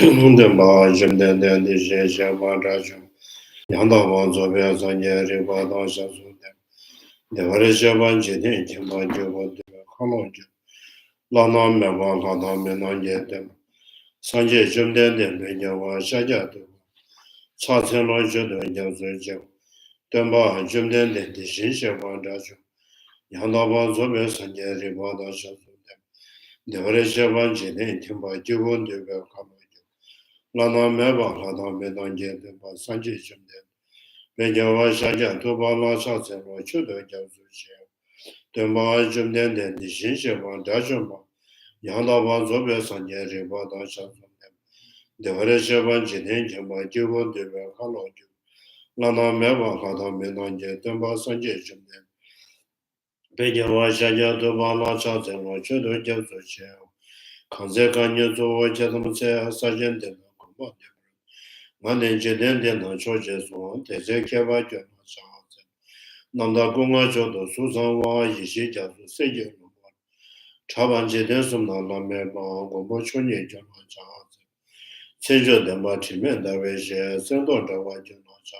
Demba Jimden and the Java Rajum, Yanda Wanzobia Zanya Riba Shazum, the Varishavan Jidin, Jimba College, Lana Meva Lana Menon them, Sanje Jimden and Java Shajatu, Satin Roger and Jazujam, Demba Jimden and the Shishavan Rajum, Yanda Wanzobia Zanya Riba Shazum, the Varishavan Jidin, Jimba Jubun de College. Lana Meva, Lana Menonje, the Sanji Jumden. Benjava Shaja, Toba La Sasa, Chudo Jazuchi. The Ma Jumden, the Shinsha, Dajuma. Yanda Wanzobe Sanjari, Bada Shazum. The Vareshavan Jinin, by Jubo de Kaloju. Lana Meva, Lana Menonje, the Sanji Jumden. Benjava Shaja, Toba La Sasa, Chudo Jazuchi. Kanzekanyo Chatamse, Sergeant. Mane Jeden no Chojes one, Tezekeva Jonas. Nanda Gunga Jodo, Susan Wa, Yishija, Sejo, Chaban Jeden Sumna Lameba, Gobochuni Jonas. Sejo de Batimenda Veja, Sendo Java Jonas.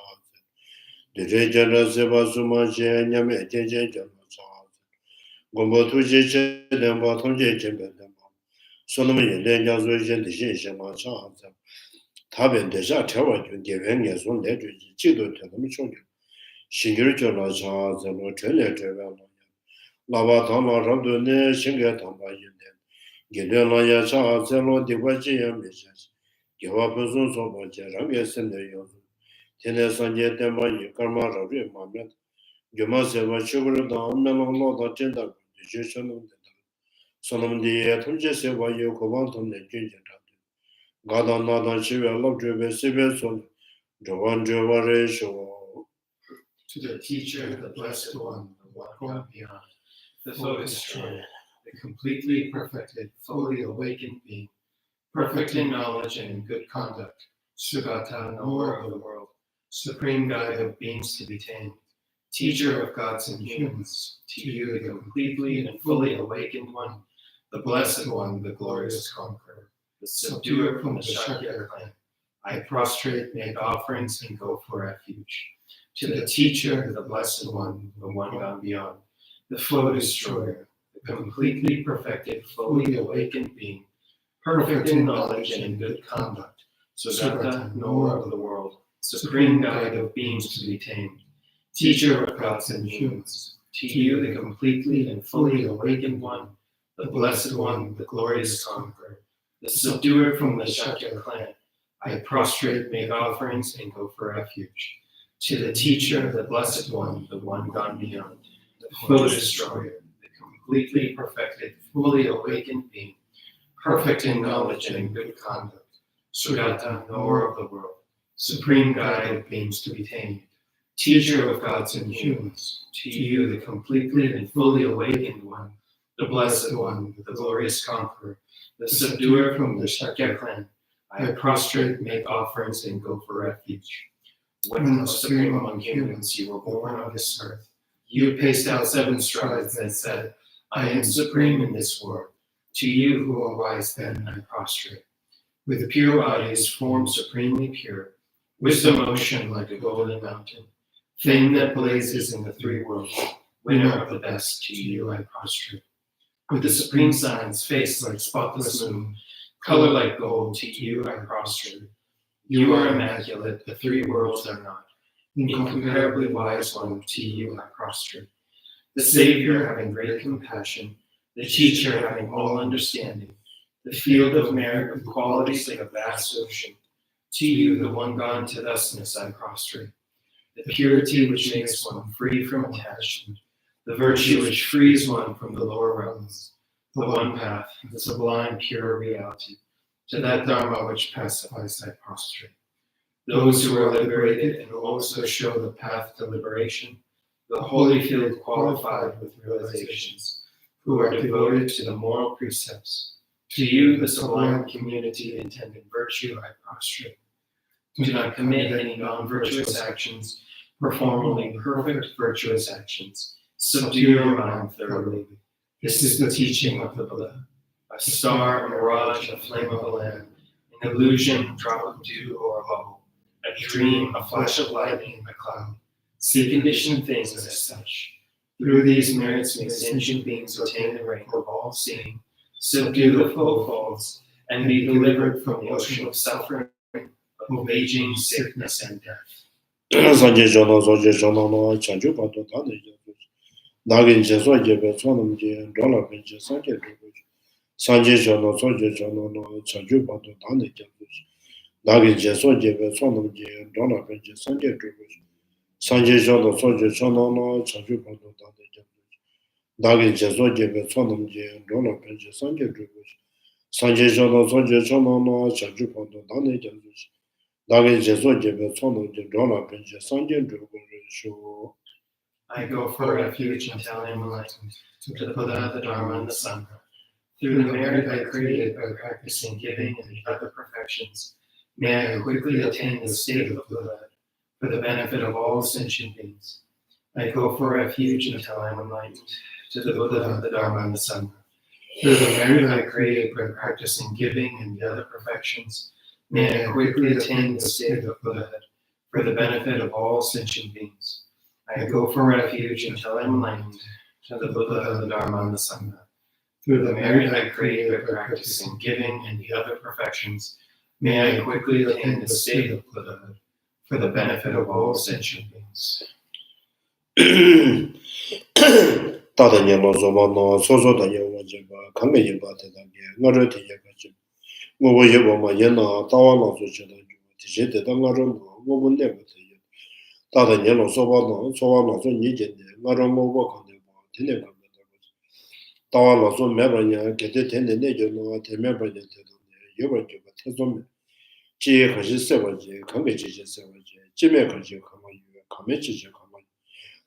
The Regina Seba Sumaje, Yame Jonas. Gombo Tuji, then Baton Jim, Solomon, then Yazu, the Shisha, Taben deja Tawa, given yes one letter, Chido to them children. Shingirjola Charles and no trailer travel. Lava Tama Rabdune, Shingatama Yunden. Gideon Charles and no Diwaji and Missions. Give up a zone so much, Ravias and the Yozu. Tenesan yet them by Karma Ravi Mamet. You must have a sugar down, melon, not a gender, the Jason of the Solomon the Atunja, why you go on to the ginger. Gadan Nadan Shiva love driven civil son, Jovan Jovaresho. To the teacher, the blessed one, the one gone beyond, the full destroyer, the completely perfected, fully awakened being, perfect in knowledge and in good conduct, Sugata, knower of the world, supreme guide of beings to be tamed, teacher of gods and humans, to you the completely and fully awakened one, the blessed one, the glorious conqueror, the subduer from the Shakya clan. I prostrate, make offerings, and go for refuge. To the teacher, the blessed one, the one gone beyond, the flow destroyer, the completely perfected, fully awakened being, perfect in knowledge and in good conduct, Sugata, knower of the world, supreme guide of beings to be tamed, teacher of gods and humans, to you the completely and fully awakened one, the blessed one, the glorious conqueror, the subduer from the Shakya clan. I prostrate, make offerings, and go for refuge. To the teacher, the blessed one, the one gone beyond, the flow destroyer, the completely perfected, fully awakened being, perfect in knowledge and in good conduct, Sugata, knower of the world, supreme guide of beings to be tamed, teacher of gods and humans, to you the completely and fully awakened one, the blessed one, the glorious conqueror, the subduer from the Shakya clan. I prostrate, make offerings, and go for refuge. When the supreme among humans you were born on this earth, you paced out 7 strides and said, I am supreme in this world. To you who are wise then I prostrate. With pure bodies, form supremely pure, wisdom ocean like a golden mountain, fame that blazes in the 3 worlds, winner of the best, to you I prostrate. With the supreme signs, face like spotless moon, color like gold, to you I prostrate. You are immaculate, the 3 worlds are not. Incomparably wise one, to you I prostrate. The Savior having great compassion, the teacher having all understanding, the field of merit with qualities like a vast ocean. To you, the one gone to thusness, I prostrate. The purity which makes one free from attachment, the virtue which frees one from the lower realms, the one path, the sublime pure reality. To that Dharma which pacifies I prostrate. Those who are liberated and also show the path to liberation, the holy field qualified with realizations, who are devoted to the moral precepts. To you, the sublime community intended virtue, I prostrate. Do not commit any non-virtuous actions, perform only perfect virtuous actions. Subdue your mind thoroughly. This is the teaching of the Buddha. A star, a mirage, a flame of a lamp, an illusion, a drop of dew, or a bubble, a dream, a flash of lightning, a cloud. See conditioned things as such. Through these merits may sentient beings attain the rank of all seeing, subdue the four faults, and be delivered from the ocean of suffering, of aging, sickness, and death. Sanje jono soje jono no chanju pato tane jono. Nagin jeso jebe chonam je dola benje sanje jono. Sanje jono soje jono no chanju pato tane jono. Nagin jeso jebe chonam je dola benje sanje jono. Sanje jono soje jono no chanju pato tane jono. Nagin jeso jebe chonam je dola benje sanje jono. Sanje jono soje jono no chanju pato tane jono. I go for refuge until I am enlightened to the Buddha, the Dharma, and the Sangha. Through the merit I created by practicing giving and the other perfections, may I quickly attain the state of Buddha for the benefit of all sentient beings. I go for refuge until I am enlightened to the Buddha, the Dharma, and the Sangha. Through the merit I created by practicing giving and the other perfections, may I quickly attain the state of Buddhahood for the benefit of all sentient beings. I go for refuge until I am enlightened to the Buddha, the Dharma, and the Sangha. Through the merit I created by practicing giving and the other perfections, may I quickly attain the state of Buddhahood for the benefit of all sentient beings.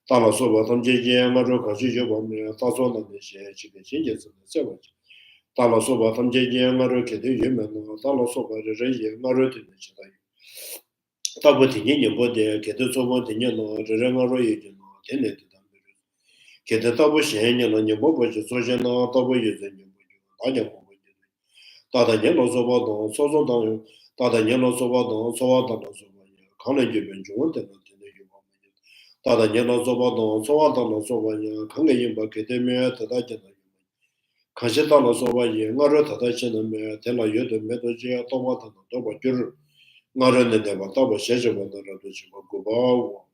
Tala soba tam je je nga ro ka ji je ba me ta so na ne she chi be jin je se ba ji tala soba tam je je nga ro ke de ye me no tala soba re re ye nga ro de ne chi da yu ta bo ti ni bo de ke de so bo de ni no re re nga ro ye je no de ne de da me ke de ta bo she ni no ni bo bo je so je no ta bo ye de ni bo ju ta ja bo je ta da ni no so ba do so so da yu ta da ni no so ba do so wa da no so ba ye ka ne je ben ju de no 다다 년도 소바도 소와도 소바냐 강게 임바게 되면 다다잖아 가시다로 소바이 나로 다다치는 매 될라 여도 매도지야 도마도 도바줄 나로는 데바 도바 셰저본도라도 좀 고바고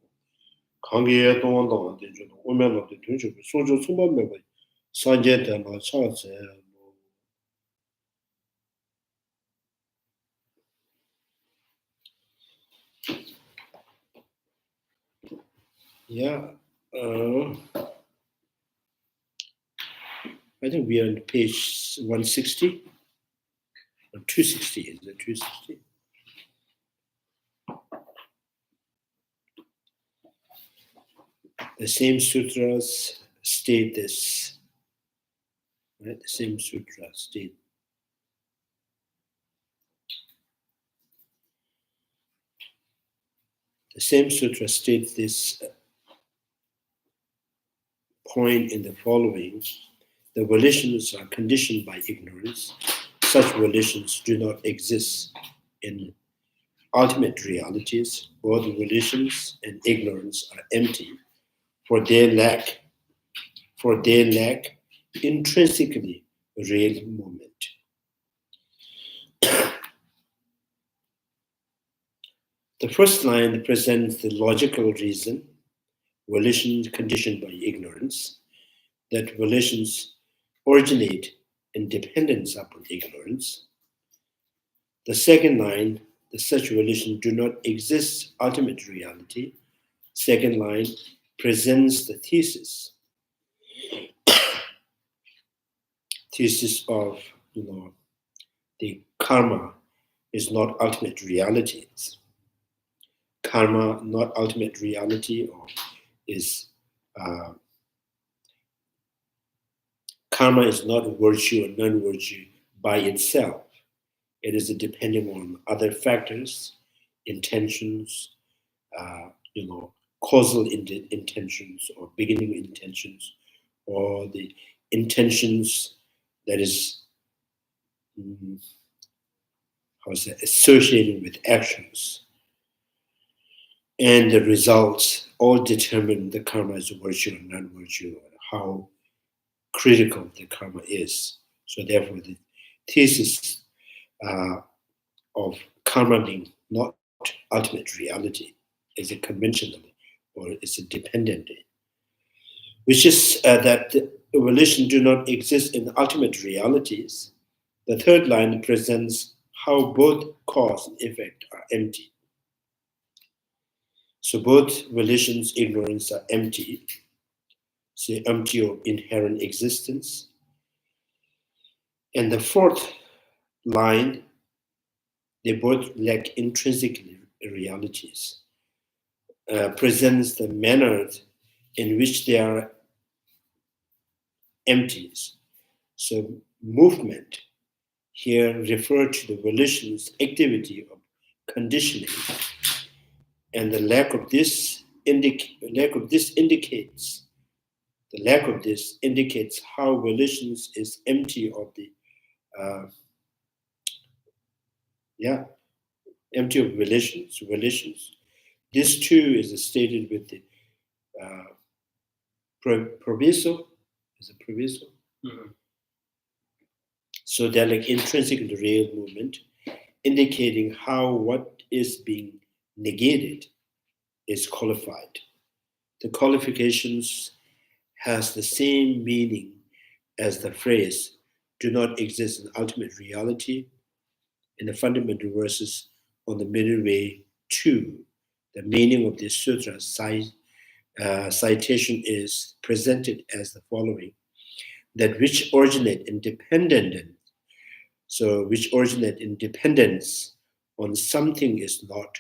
강게 동원도 안 되죠 오면도 되죠 소조 소만 매바 산제다나 차세 Yeah, I think we are on page 160 or 260. Is it 260? The same sutras state this. Right? The same sutra state. The same sutra states this point in the following: the volitions are conditioned by ignorance. Such volitions do not exist in ultimate realities. Both volitions and ignorance are empty, for they lack intrinsically real moment. The first line presents the logical reason, volitions conditioned by ignorance, that volitions originate in dependence upon ignorance. The second line, that such volitions do not exist ultimate reality. Second line presents the thesis of, the karma is not ultimate reality. Karma not ultimate reality, or is karma is not virtue or non-virtue by itself. It is depending on other factors, intentions, causal intentions or beginning intentions, or the intentions that is associated with actions. And the results all determine the karma is virtue or non-virtue, or how critical the karma is. So therefore, the thesis of karma being not ultimate reality is a conventional or is a dependent, which is that the volition do not exist in ultimate realities. The third line presents how both cause and effect are empty. So both volitions, ignorance are empty, so empty of inherent existence. And the fourth line, they both lack intrinsic realities, presents the manner in which they are empties. So movement here refer to the volition's activity of conditioning, and the lack of this indicates how volitions is empty of the empty of volitions. This too is stated with the proviso. Is it proviso? Mm-hmm. So they're like intrinsic in the real movement, indicating how what is being negated is qualified. The qualifications has the same meaning as the phrase do not exist in ultimate reality in the fundamental verses on the middle way 2. The meaning of this sutra citation is presented as the following: that which originate in dependence on something is not,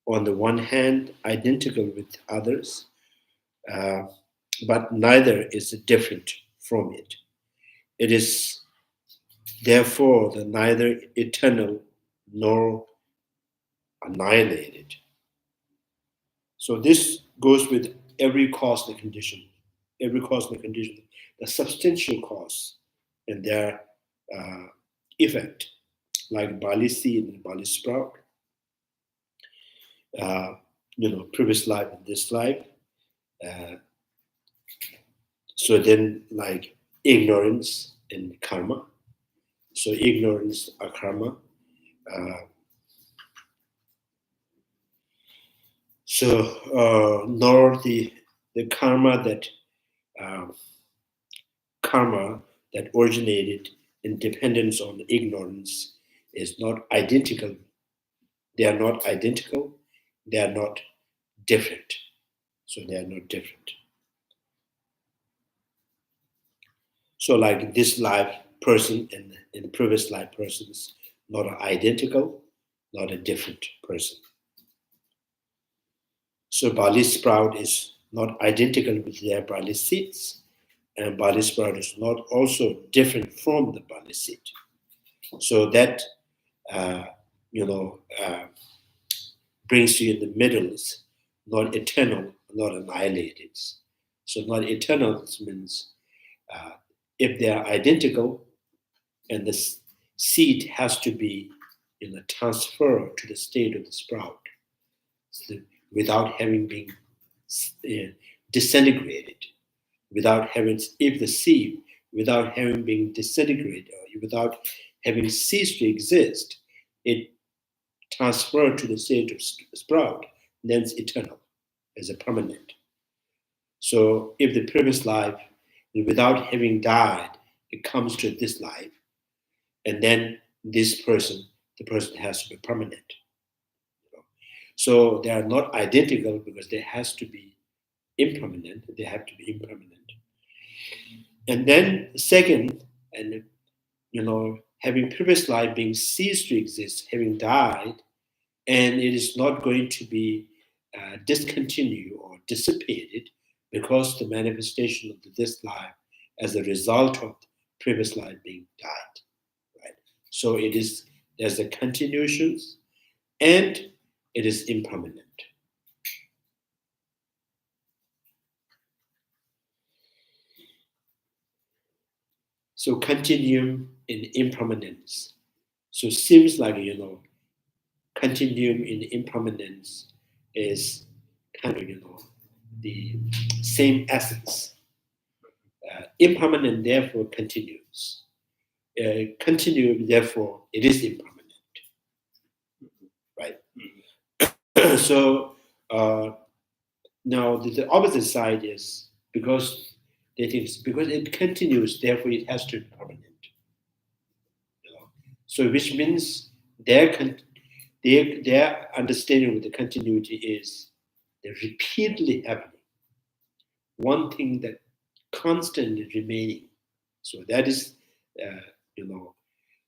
on the one hand, identical with others, but neither is different from it. It is therefore neither eternal nor annihilated. So this goes with every cause and condition, the substantial cause and their effect, like barley seed and barley sprout, previous life and this life. So then, like ignorance and karma. So ignorance are karma. Nor the karma that originated in dependence on ignorance is not identical. They are not identical. They are not different. So they are not different. So like this life person and in the previous life persons, not identical, not a different person. So barley sprout is not identical with their barley seeds, and barley sprout is not also different from the barley seed. So that brings you in the middles, not eternal, not annihilated. So not eternal means if they are identical, and the seed has to be transferred to the state of the sprout, without having been disintegrated, without having been disintegrated, or without having ceased to exist, it transferred to the state of sprout, then it's eternal, as a permanent. So if the previous life, without having died, it comes to this life, and then the person has to be permanent. So they are not identical because they has to be impermanent. They have to be impermanent. And then second, and having previous life being ceased to exist, having died, and it is not going to be discontinued or dissipated because the manifestation of this life as a result of previous life being died, right? So there's a continuation, and it is impermanent. So continuum in impermanence. So it seems like, continuum in impermanence is kind of, the same essence. Impermanent, therefore, continues. Continuum, therefore, it is impermanent. Right? So now the opposite side is because it continues, therefore it has to be permanent. So which means their understanding of the continuity is they're repeatedly happening. One thing that constantly remaining. So that is,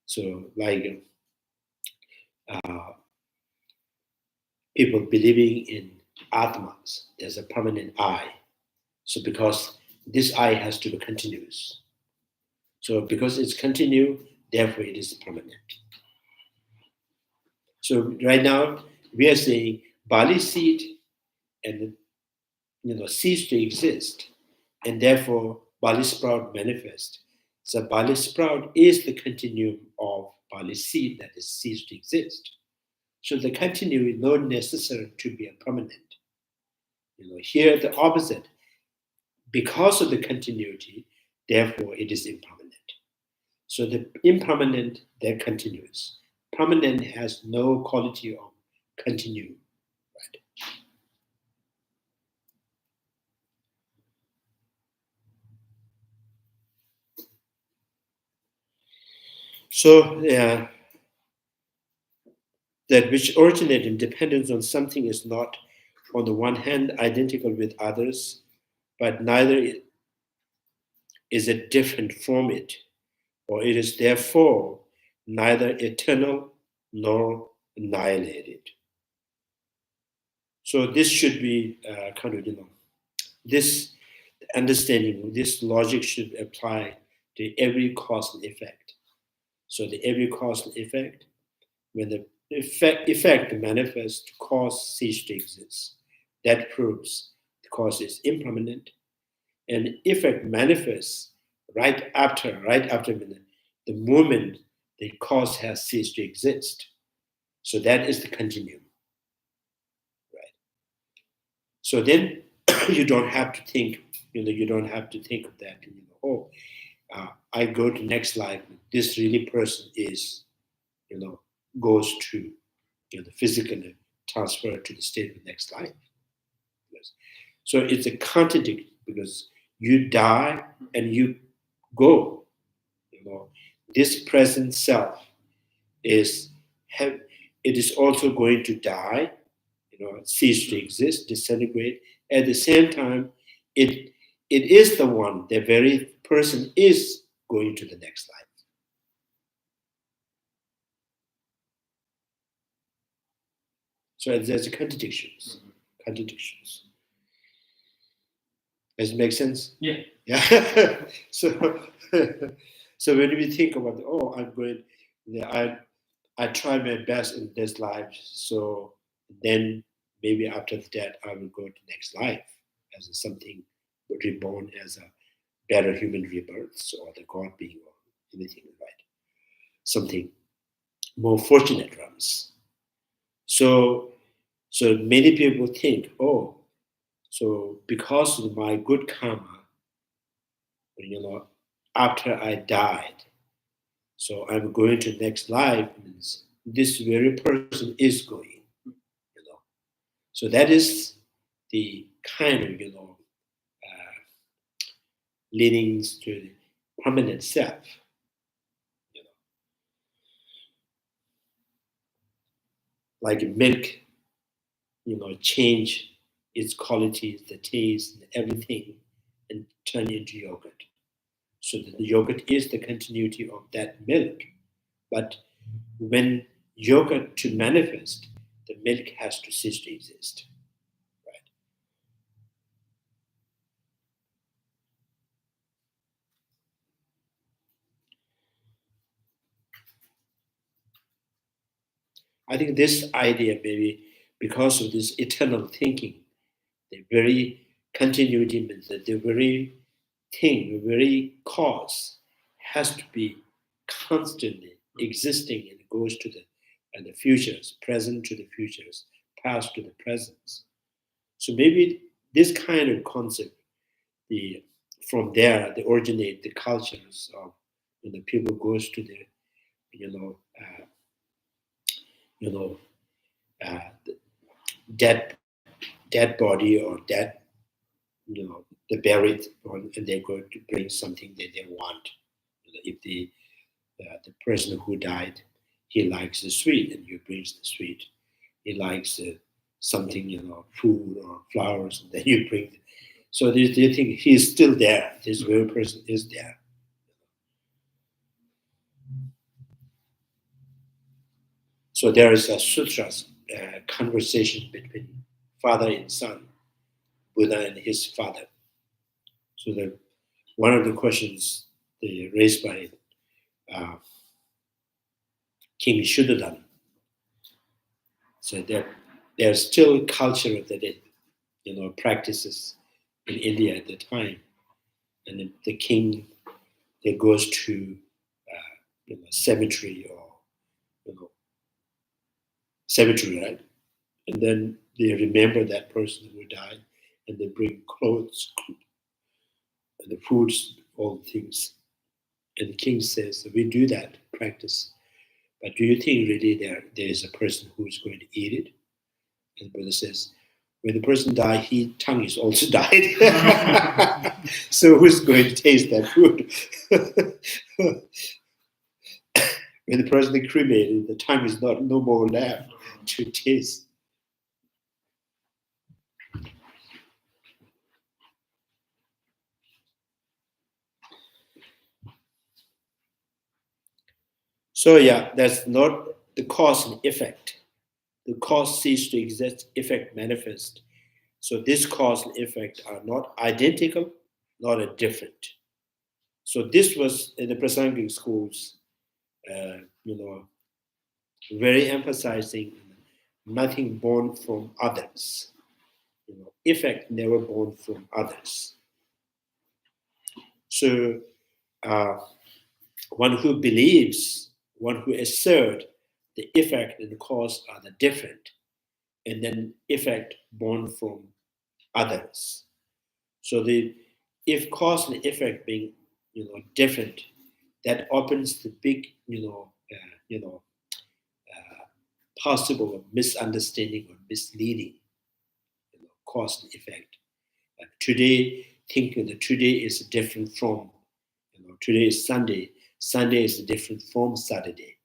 so like people believing in atmas, there's a permanent I. So because this I has to be continuous. So because it's continuous, therefore it is permanent. So right now we are saying Bali seed and cease to exist, and therefore Bali sprout manifest. So Bali sprout is the continuum of Bali seed that is ceased to exist. So the continuum is not necessary to be a permanent. Here the opposite. Because of the continuity, therefore it is impermanent. So the impermanent then continues. Permanent has no quality of continuum. Right? So that which originate in dependence on something is not, on the one hand, identical with others, but neither is it different from it, or it is therefore neither eternal nor annihilated. So this should be this understanding, this logic should apply to every cause and effect. So the every cause and effect, when the effect manifests, cause cease to exist. That proves the cause is impermanent, and effect manifests right after the moment the cause has ceased to exist. So that is the continuum, right? So then you don't have to think, you don't have to think of that. I go to next life. This really person is, goes to, physically transfer to the state of the next life. Yes. So it's a contradiction because you die and you go. This present self it is also going to die, cease to exist, disintegrate. At the same time, it is the one, the very person is going to the next life. So there's contradictions. Contradictions. Does it make sense? Yeah. Yeah. So when we think about, I'm going, I try my best in this life, so then maybe after that I will go to next life as something reborn as a better human rebirth or the God being or anything, right? Something more fortunate runs. So many people think, so because of my good karma, after I died, so I'm going to next life means this very person is going. So that is the kind of leadings to the permanent self. Like milk, change its qualities, the taste, and everything, and turn into yogurt. So the yogurt is the continuity of that milk. But when yogurt to manifest, the milk has to cease to exist. Right? I think this idea, maybe because of this eternal thinking, the very continuity means that the very thing, the very cause has to be constantly existing and goes to the futures, present to the futures, past to the presents. So maybe this kind of concept, from there, they originate the cultures of people goes to the the dead body or dead, the buried one, and they're going to bring something that they want. If the person who died, he likes the sweet, and you brings the sweet. He likes something, food or flowers, and then you bring it. So they think he's still there. This very person is there. So there is a sutras conversation between father and son, Buddha and his father. So one of the questions raised by King Shuddhadan. So there's still culture that practices in India at the time, and the king that goes to cemetery or cemetery, right? And then they remember that person who died, and they bring clothes and the foods, all the things. And the king says, we do that practice, but do you think really there is a person who is going to eat it? And the brother says, when the person died, his tongue is also died. So who's going to taste that food? When the person is cremated, the tongue is no more left to taste. So that's not the cause and effect. The cause ceases to exist, effect manifest. So this cause and effect are not identical, not different. So this was in the Prasangic schools, very emphasizing nothing born from others. Effect never born from others. So one who believes, one who asserts the effect and the cause are the different, and then effect born from others. So if cause and effect being different, that opens the big possible misunderstanding or misleading cause and effect. Today, thinking that today is different from today is Sunday. Sunday is different from Saturday.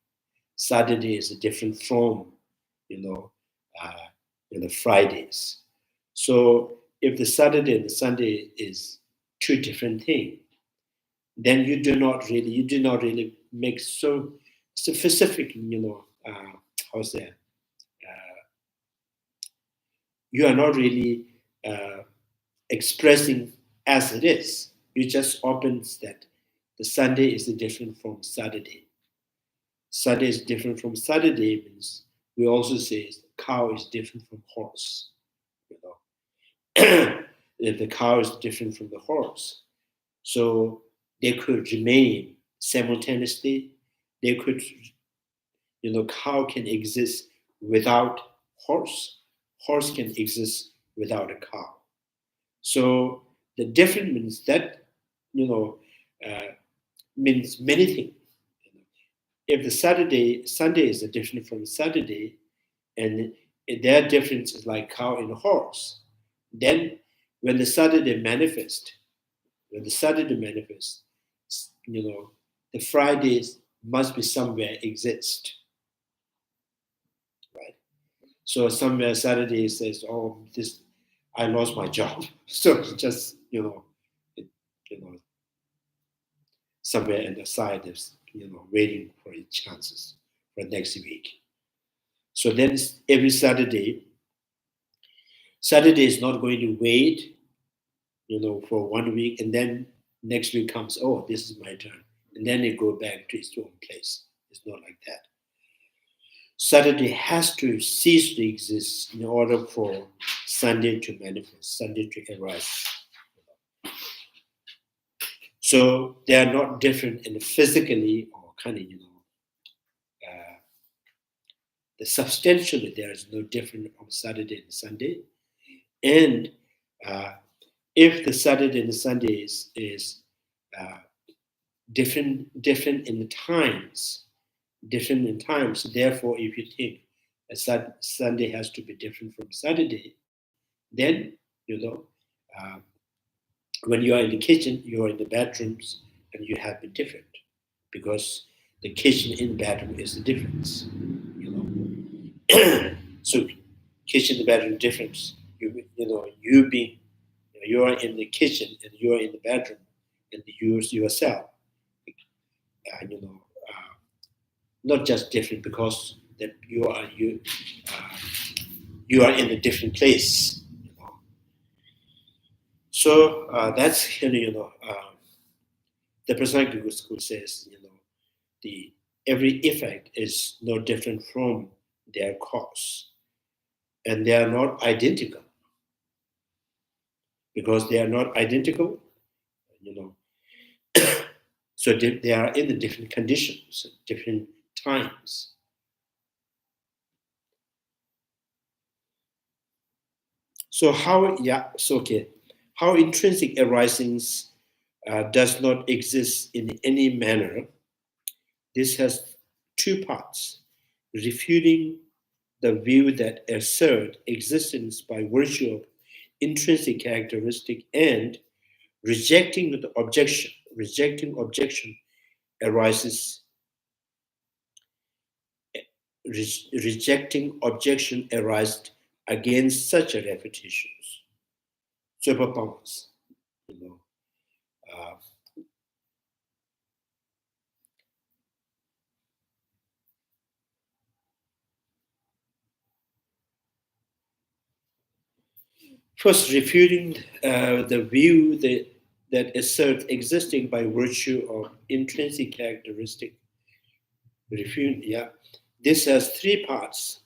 Saturday is different from Fridays. So if the Saturday and the Sunday is two different things, then you do not really make so specific, you are not really expressing as it is. You just opens that the Sunday is different from Saturday. Sunday is different from Saturday means we also say cow is different from horse. If the cow is different from the horse, so they could remain simultaneously. They could, cow can exist without horse. Horse can exist without a cow. So the difference means that, means many things. If the Sunday is different from Saturday, and their difference is like cow and horse, then when the Saturday manifests, the Fridays must be somewhere exist, right? So somewhere Saturday says, "Oh, I lost my job," so just somewhere in the side is waiting for its chances for next week. So then every Saturday is not going to wait, for 1 week, and then next week comes, oh, this is my turn, and then it go back to its own place. It's not like that. Saturday has to cease to exist in order for Sunday to manifest, Sunday to arise. So they are not different in physically or kind of, substantially there is no difference on Saturday and Sunday. And if the Saturday and Sunday is different in the times, therefore, if you think a Sunday has to be different from Saturday, then, when you are in the kitchen, you are in the bedrooms, and you have been different, because the kitchen in the bedroom is the difference, So, kitchen and bedroom difference. You are in the kitchen and you are in the bedroom, and you yourself, not just different because that you are in a different place. So that's the Prasangika school says the every effect is no different from their cause, and they are not identical. Because they are not identical, so they are in the different conditions, different times. So how intrinsic arisings does not exist in any manner. This has two parts: refuting the view that assert existence by virtue of intrinsic characteristic, and rejecting the objection. Rejecting objection arises. Rejecting objection arises against such a repetitions. Super powers, First, refuting the view that asserts existing by virtue of intrinsic characteristic. This has three parts.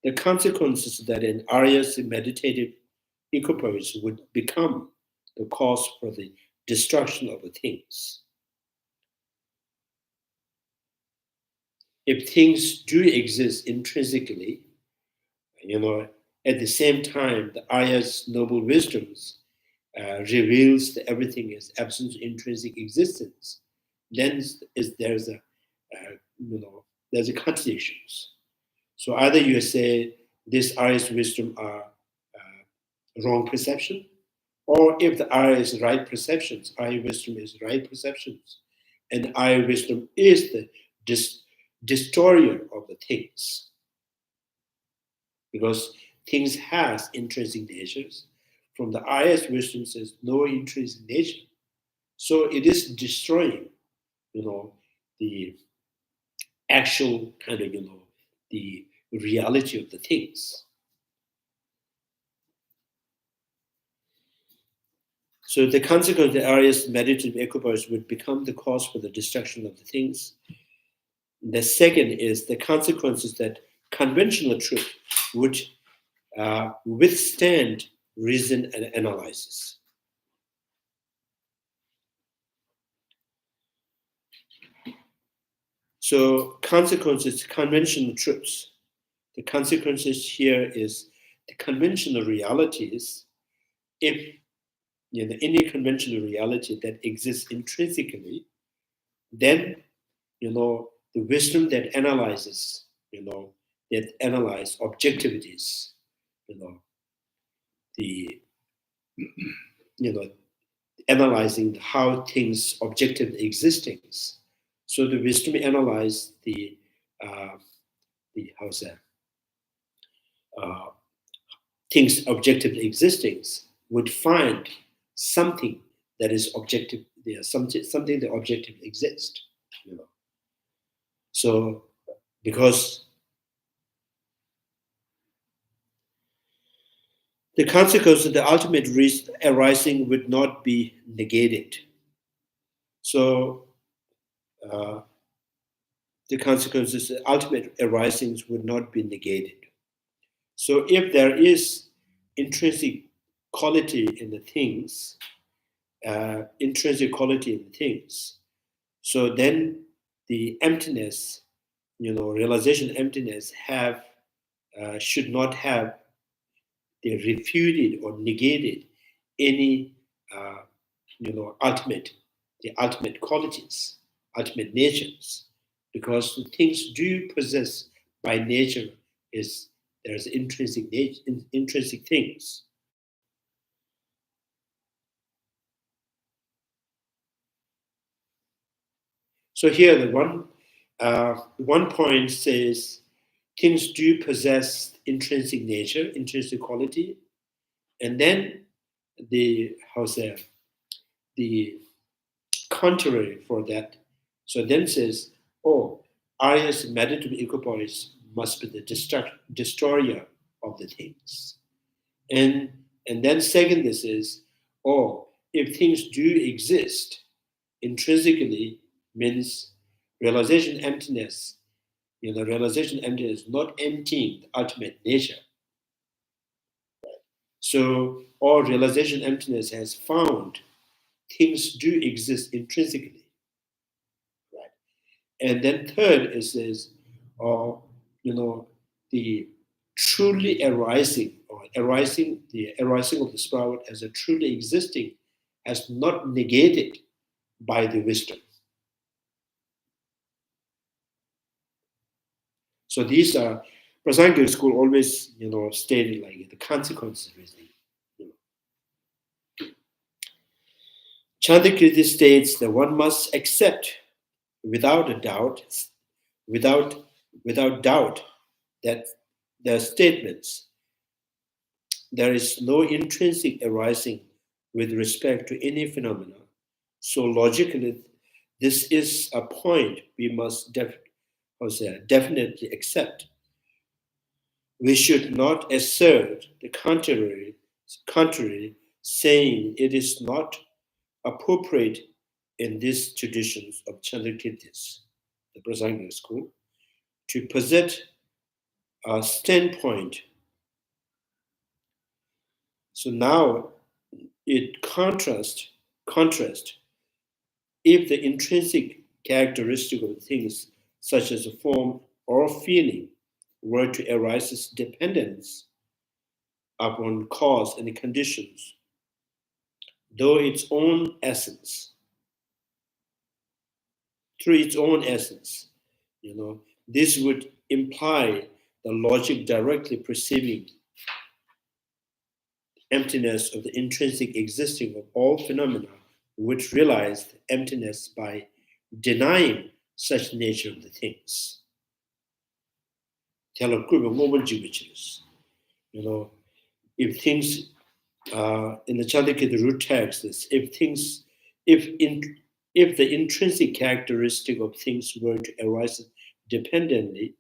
The consequences that an Arya's meditative equipoise would become the cause for the destruction of the things. If things do exist intrinsically, at the same time, the Arya's noble wisdoms reveals that everything is absence of intrinsic existence, then there's a contradiction. So either you say this Arya's wisdom are wrong perception, or if the Arya's right perceptions, Arya wisdom is right perceptions, and Arya wisdom is the destroyer of the things, because things has intrinsic natures. From the Arya's wisdom says no intrinsic nature, so it is destroying, the actual kind of, the reality of the things. So the consequence of the Arya's meditative equipoise would become the cause for the destruction of the things. The second is the consequences that conventional truth would withstand reason and analysis. So consequences, conventional truths. The consequences here is the conventional realities. If any conventional reality that exists intrinsically, then the wisdom that analyzes, that analyze objectivities, the analyzing how things objective existings. So the wisdom analyze the how's that? Things objectively existings would find something that is objective. Something that objectively exists. So because the consequence of the ultimate arising would not be negated. So the consequences of the ultimate arisings would not be negated. So if there is intrinsic quality in the things, so then the emptiness realization emptiness should not have they refuted or negated any the ultimate qualities, ultimate natures, because the things do possess by nature is there's intrinsic things. So here the one point says things do possess intrinsic nature, intrinsic quality, and then the contrary for that. So then says, oh, Arya's meditative equipoise must be the destroyer of the things. And then second, this is, oh, if things do exist, intrinsically means realization emptiness. Realization emptiness not emptying the ultimate nature. So all realization emptiness has found things do exist intrinsically. Right? And then third is this, the truly arising the arising of the spirit as a truly existing as not negated by the wisdom. So these are Prasangika school always stated like the consequences reasoning. Chandrakirti states that one must accept without doubt that their statements there is no intrinsic arising with respect to any phenomena. So logically, this is a point we must definitely accept. We should not assert the contrary, saying it is not appropriate in these traditions of Chandrakirtis, the Prasangika school, to possess a standpoint. So now it contrast if the intrinsic characteristic of things, such as a form or feeling, were to arise as dependence upon cause and conditions, though its own essence, through its own essence, this would imply the logic directly perceiving emptiness of the intrinsic existing of all phenomena, which realize the emptiness by denying such nature of the things. If things in the Chandrakirti root text is if the intrinsic characteristic of things were to arise dependently,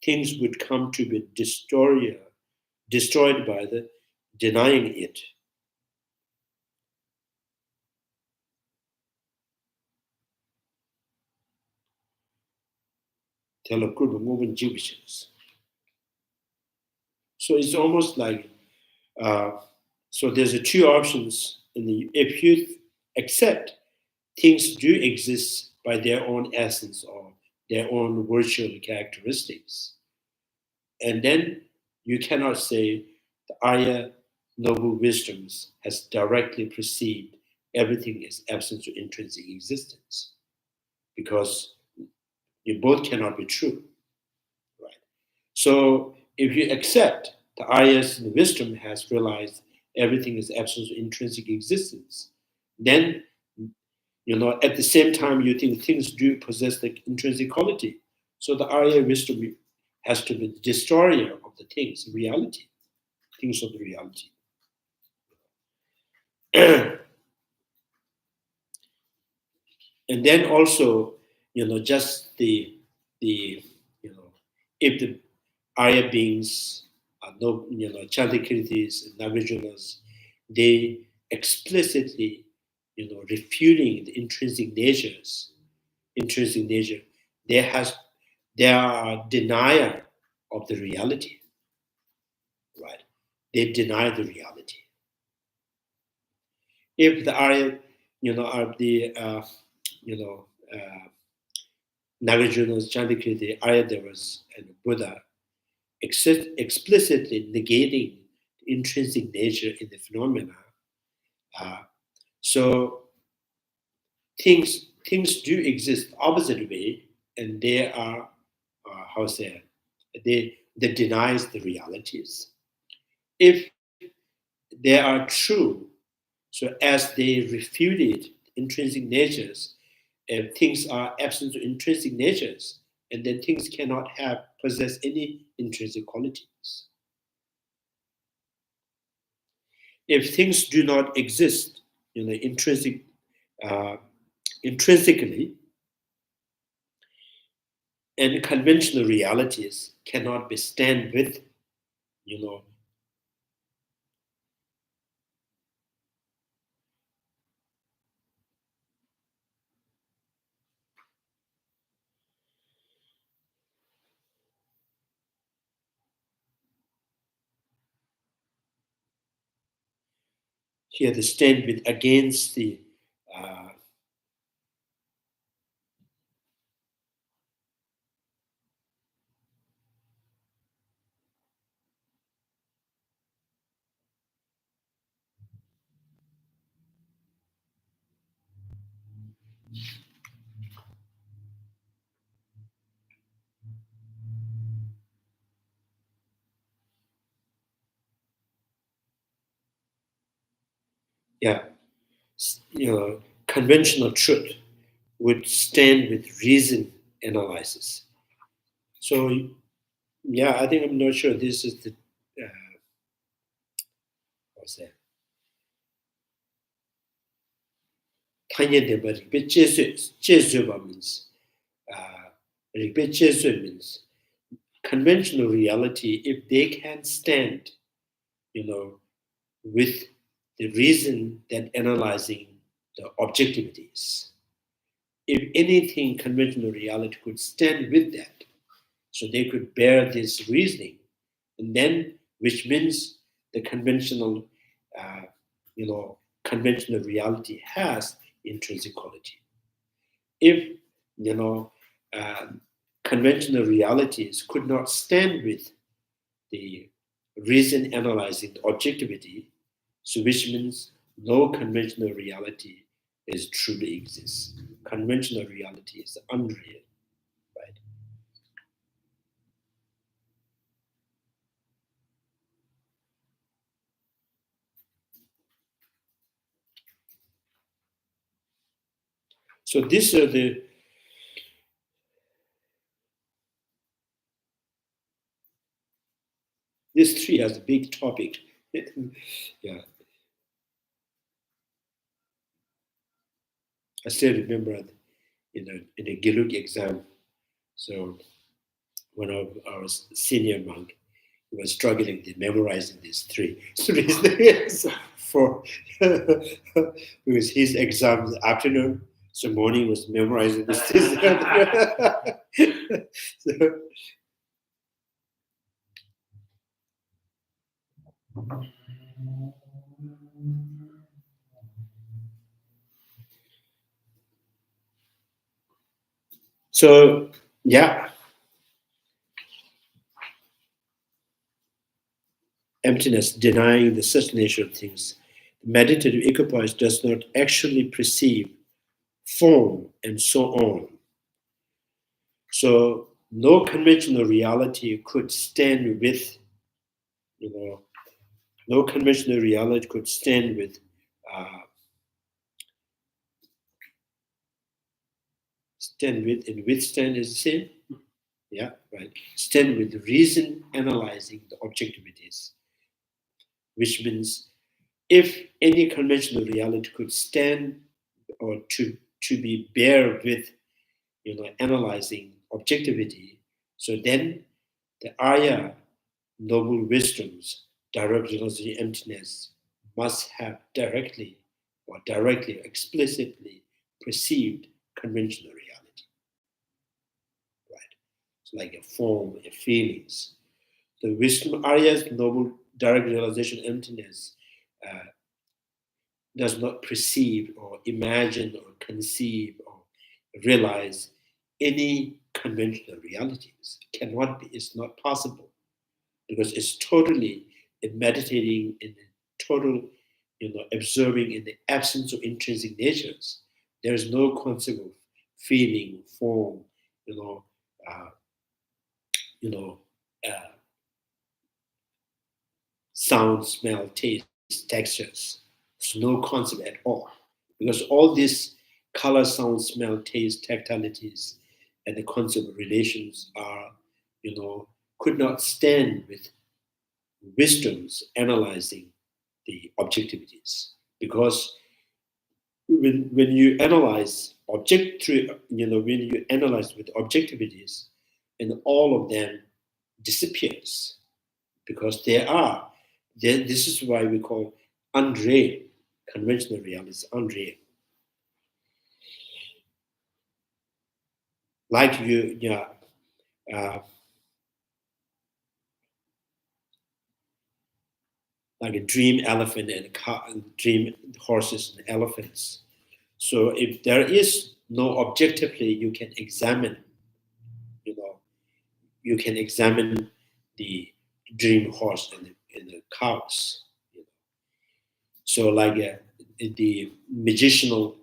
things would come to be destroyed by the denying it. So it's almost like so there's two options if you accept things do exist by their own essence or their own virtual characteristics, and then you cannot say the Arya noble wisdoms has directly perceived everything as absence of intrinsic existence, because you both cannot be true, right? So if you accept the Arya's wisdom has realized everything is absence of intrinsic existence, then at the same time you think things do possess the intrinsic quality. So the Arya wisdom has to be the destroyer of the things, reality, things of the reality. And then also, just the if the Arya beings are no, Chandrakirtis and Nagarjunas, they explicitly, refuting the intrinsic nature, they are denier of the reality, right? They deny the reality. If the Arya, are the, Nagarjuna's Chandrakirti, Aryadevas, and Buddha explicitly negating the intrinsic nature in the phenomena. So things do exist opposite way, and they are they denies the realities. If they are true, so as they refuted intrinsic natures, and things are absent of intrinsic natures, and then things cannot possess any intrinsic qualities. If things do not exist, uh, intrinsically, and conventional realities cannot be stand with, you know, here the stand with against the uh, yeah, conventional truth would stand with reason analysis. So yeah, I think I'm not sure this is the what's that? Tanya Deba Rikpe Jesuba means Rikpe Jesu means conventional reality. If they can stand, with the reason that analyzing the objectivities. If anything, conventional reality could stand with that, so they could bear this reasoning, and then, which means the uh, conventional reality has intrinsic quality. If uh, conventional realities could not stand with the reason analyzing the objectivity, so which means no conventional reality is truly exists. Conventional reality is unreal, right? So these three as a big topic. Yeah, I still remember in a Giluk exam. So one of our senior monk was struggling with memorizing these three things for because his exam was afternoon, so morning was memorizing this. So, so yeah, emptiness, denying the such nature of things. Meditative equipoise does not actually perceive form and so on. So no conventional reality could stand with, no conventional reality could stand with, and withstand is the same. Yeah, right. Stand with reason analyzing the objectivities, which means if any conventional reality could stand or to be bare with, analyzing objectivity, so then the Arya noble wisdoms, direct realization emptiness, must have directly explicitly perceived conventional reality, right? It's like a form, a feelings. The wisdom Arya's noble direct realization emptiness uh, does not perceive or imagine or conceive or realize any conventional realities. Cannot be. It's not possible because it's totally meditating in a total, observing in the absence of intrinsic natures. There is no concept of feeling, form, you know, uh, you know, uh, sound, smell, taste, textures. There's no concept at all because all these color, sound, smell, taste, tactilities, and the concept of relations are, could not stand with wisdoms analyzing the objectivities because when you analyze when you analyze with objectivities, and all of them disappears because this is why we call unreal conventional reality unreal. Like uh, like a dream elephant and dream horses and elephants. So if there is no objectively you can examine, you know, you can examine the dream horse and the cows. So like the magicianal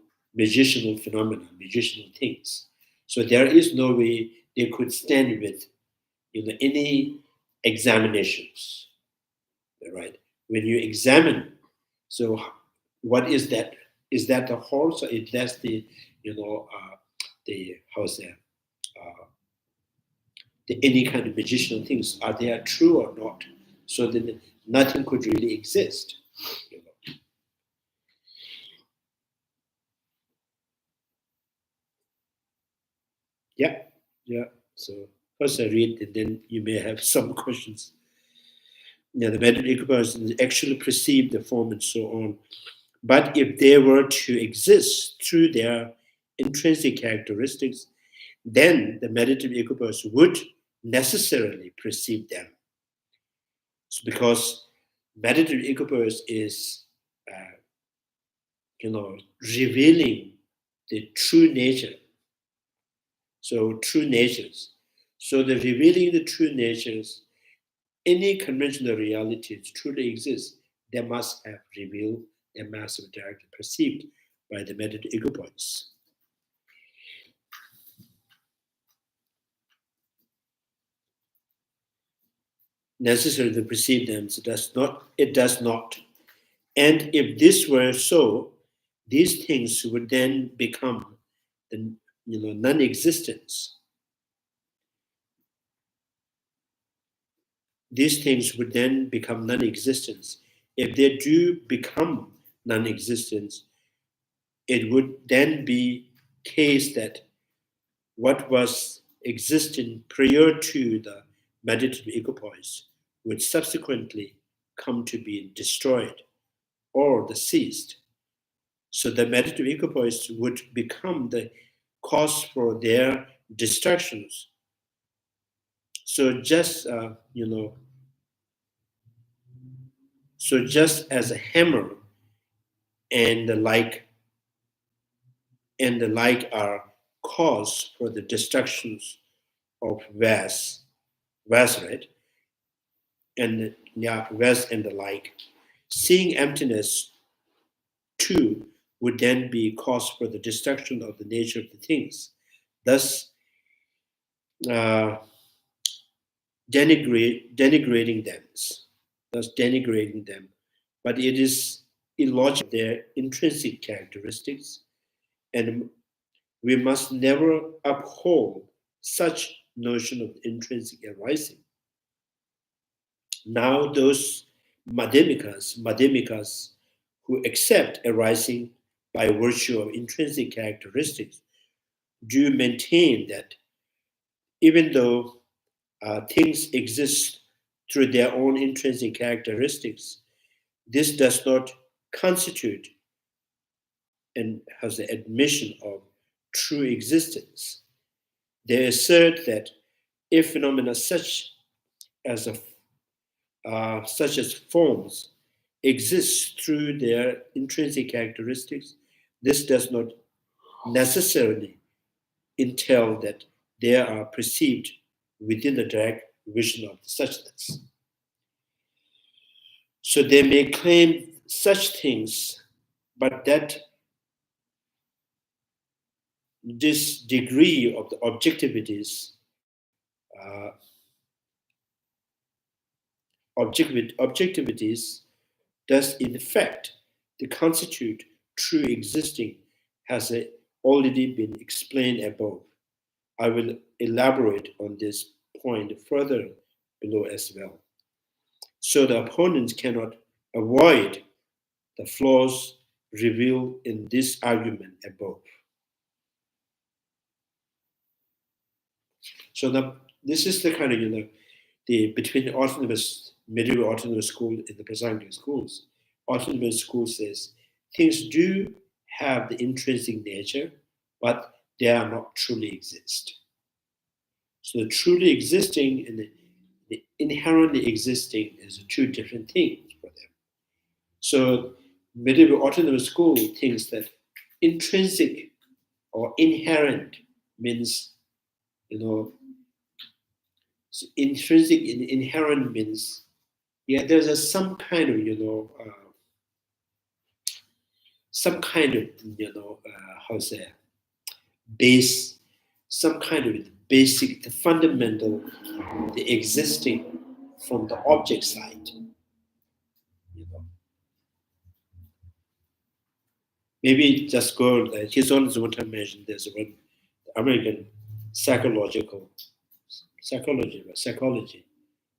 phenomena, magicianal things. So there is no way they could stand with any examinations, right? When you examine, so what is that? Is that the horse or is that the the how's that? Uh, any kind of magicianal things, are they true or not? So then nothing could really exist. Yeah, yeah. So first I read, and then you may have some questions. Yeah, the medical person actually perceive the form and so on. But if they were to exist through their intrinsic characteristics, then the meditative equipoise would necessarily perceive them. So because meditative equipoise is, uh, revealing the true nature. So true natures. So the revealing the true natures, any conventional realities truly exist, they must have revealed, they must have directly perceived by the meditative equipoise. Necessary to perceive them, so it does not. And if this were so, these things would then become the non-existence. These things would then become non-existence. If they do become non-existence, it would then be case that what was existing prior to the meditative equipoise would subsequently come to be destroyed or the ceased. So the meditative equipoise would become the cause for their destructions. So just as a hammer and the like are cause for the destructions of right? And yeah, vase and the like. Seeing emptiness too would then be cause for the destruction of the nature of the things, thus uh, denigrating them, but it is illogical their intrinsic characteristics, and we must never uphold such notion of intrinsic arising. Now those madhyamikas who accept arising by virtue of intrinsic characteristics do maintain that even though things exist through their own intrinsic characteristics, this does not constitute and has the admission of true existence. They assert that if phenomena such as forms exist through their intrinsic characteristics, this does not necessarily entail that they are perceived within the direct vision of the suchness. So they may claim such things, but that this degree of the objectivities does in fact to constitute true existing has already been explained above. I will elaborate on this point further below as well. So the opponents cannot avoid the flaws revealed in this argument above. So this is the kind of, the between the autonomous, medieval autonomous school and the Prasangika schools. Autonomous school says things do have the intrinsic nature, but they are not truly exist. So the truly existing and the inherently existing is two different things for them. So medieval autonomous school thinks that intrinsic or inherent means, so intrinsic and inherent means, there's some kind of, how to say, base, some kind of basic, the fundamental, the existing from the object side. Maybe just go, his own one time mentioned there's one American psychology,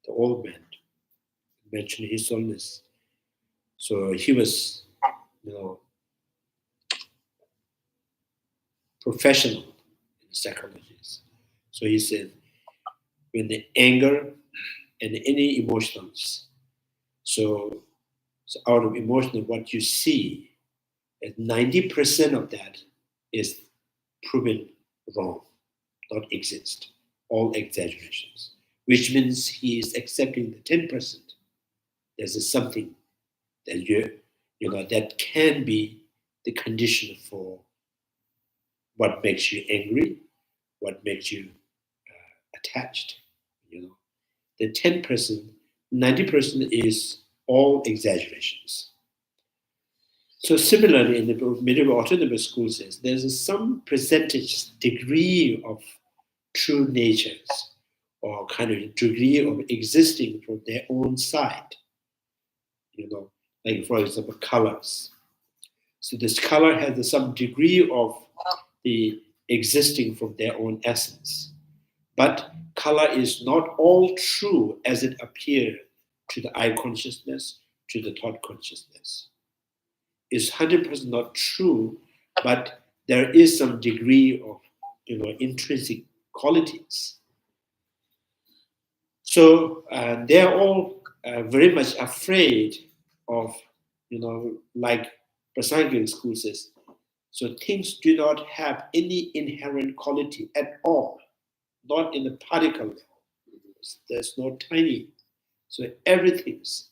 the old man mentioned his illness. So he was, professional in psychology. So he said, when the anger and any emotions, so out of emotion, what you see, 90% of that is proven wrong, not exist, all exaggerations, which means he is accepting the 10%. There's something that that can be the condition for what makes you angry, what makes you attached. The 10%, 90% is all exaggerations. So similarly, in the medieval autonomous school says there's some percentage degree of true natures or kind of degree of existing from their own side. Like for example, colors. So this color has some degree of the existing from their own essence. But color is not all true as it appears to the eye consciousness, to the thought consciousness. It's 100% not true, but there is some degree of, intrinsic qualities. So they're all very much afraid of, like Prasangika school says, so things do not have any inherent quality at all, not in the particle level. There's no tiny. So everything's,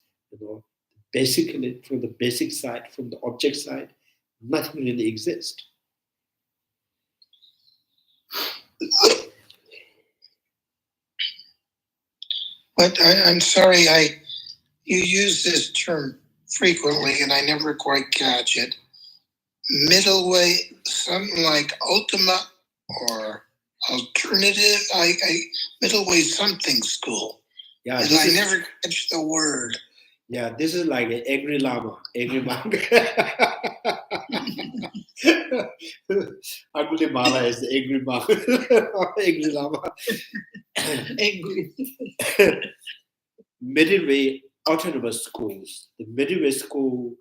basically from the basic side, from the object side, nothing really exists. But I'm sorry, you use this term frequently and I never quite catch it. Middle way, something like ultima or alternative, middle way something school. Yeah, and I never catch the word. Yeah, this is like an angry Lama, angry monk. Ugly Mala is the angry monk, angry Lama. Angry. Medieval autonomous schools. The medieval school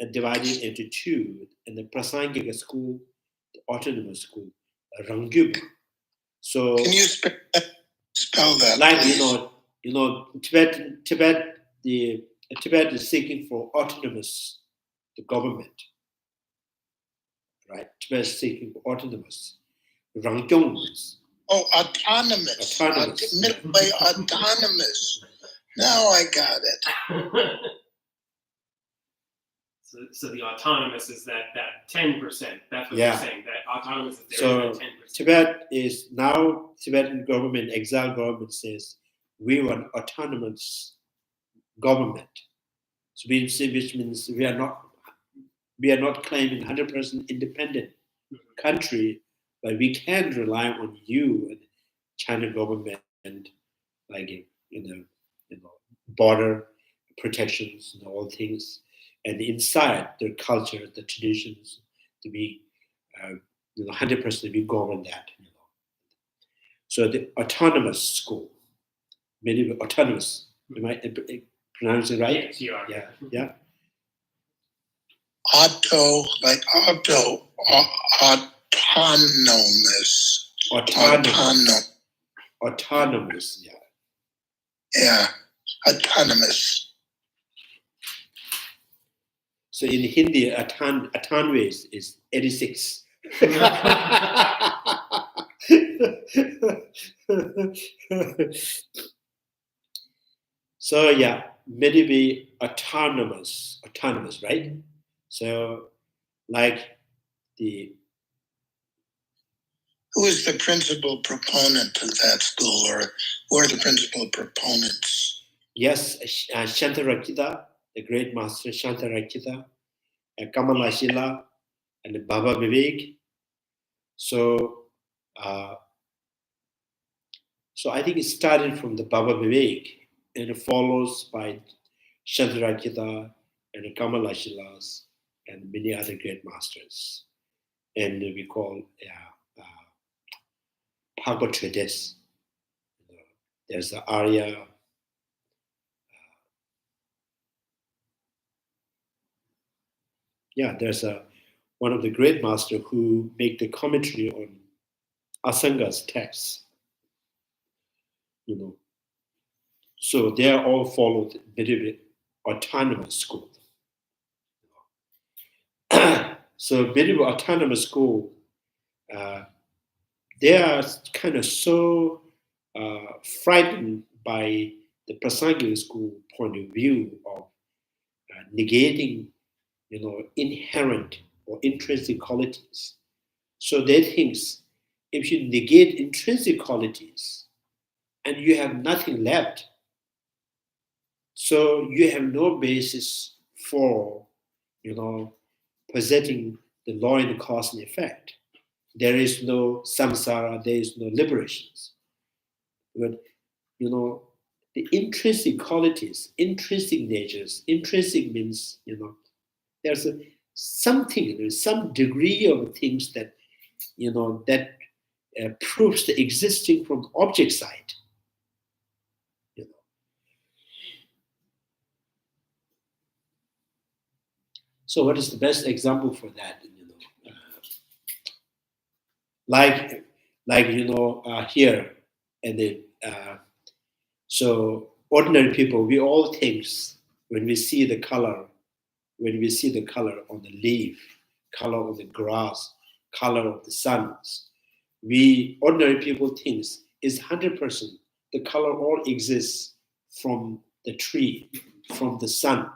are divided into two, and the Prasangika school, the autonomous school, Rangyub. So can you spell that? Like please? Tibet is seeking for autonomous, the government, right? Tibet is seeking for autonomous. Rangyong is autonomous. Midway autonomous. Now I got it. So the autonomous is that 10%. That's what you're saying. That autonomous is there, so, 10%. Tibet is now, Tibetan government, exile government says, we want autonomous government. So which means we are not claiming 100% independent country, but we can rely on you and China government, like border protections and all things, and inside their culture, the traditions, to be 100% we govern that. So the autonomous school, maybe autonomous. Am I pronounce it right? Yes, you are. Yeah. Autonomous. Autonomous. Yeah. Yeah, autonomous. So in Hindi, autonomous is 86. So yeah, maybe autonomous, right? So like who is the principal proponent of that school, or who are the principal proponents? Yes, Chandrakirti, the great master Chandrakirti, Kamala Shila, and Baba Vivek. So I think it started from the Baba Vivek, and it follows by Chandrakirti and Kamala Shilas and many other great masters. And we call Bhagavad Tradis. There's the Arya. There's one of the great masters who make the commentary on Asanga's text. So they are all followed very autonomous school. So medieval autonomous school, they are kind of so frightened by the Prasangic school point of view of negating, inherent or intrinsic qualities. So they think if you negate intrinsic qualities and you have nothing left, so you have no basis for, possessing the law and cause and effect. There is no samsara, there is no liberations. But, the intrinsic qualities, intrinsic natures, intrinsic means, there's something, there's some degree of things that, that proves the existing from object side. So what is the best example for that? Here, and so ordinary people, we all think when we see the color on the leaf, color of the grass, color of the suns, we ordinary people think is 100%. The color all exists from the tree, from the sun.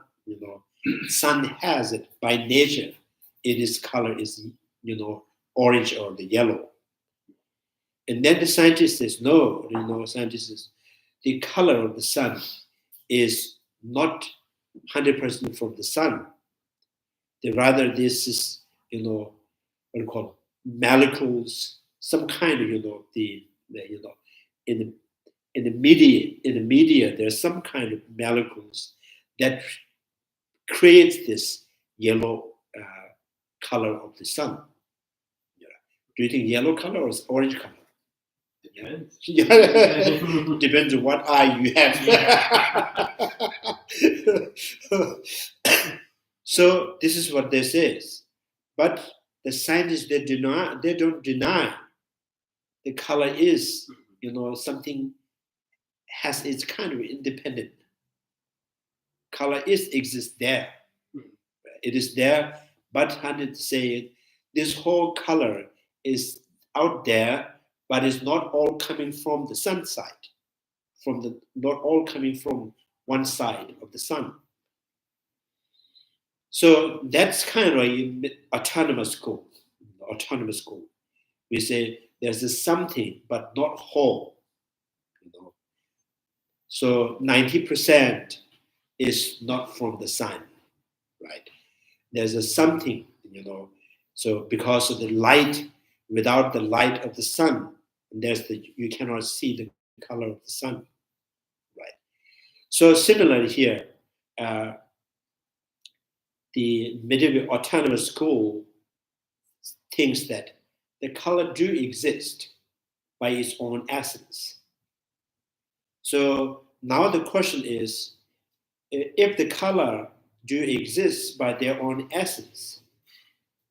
Sun has it by nature. Its color is, orange or the yellow. And then the scientist says, no, scientist says, the color of the sun is not 100% from the sun. Rather, this is, what you call molecules, some kind of, in the media, there's some kind of molecules that creates this yellow color of the sun. Do you think yellow color or orange color? Depends. Depends on what eye you have. So this is what they say. But the scientists, they don't deny the color is, something has its kind of independent. Color exists there. It is there, but hundred say this whole color is out there, but it's not all coming from the sun side, not all coming from one side of the sun. So that's kind of an autonomous school. We say there's a something, but not whole. So 90% is not from the sun, right? There's a something, So because of the light, without the light of the sun, you cannot see the color of the sun, right? So similarly here, the medieval autonomous school thinks that the color do exist by its own essence. So now the question is, if the color do exist by their own essence,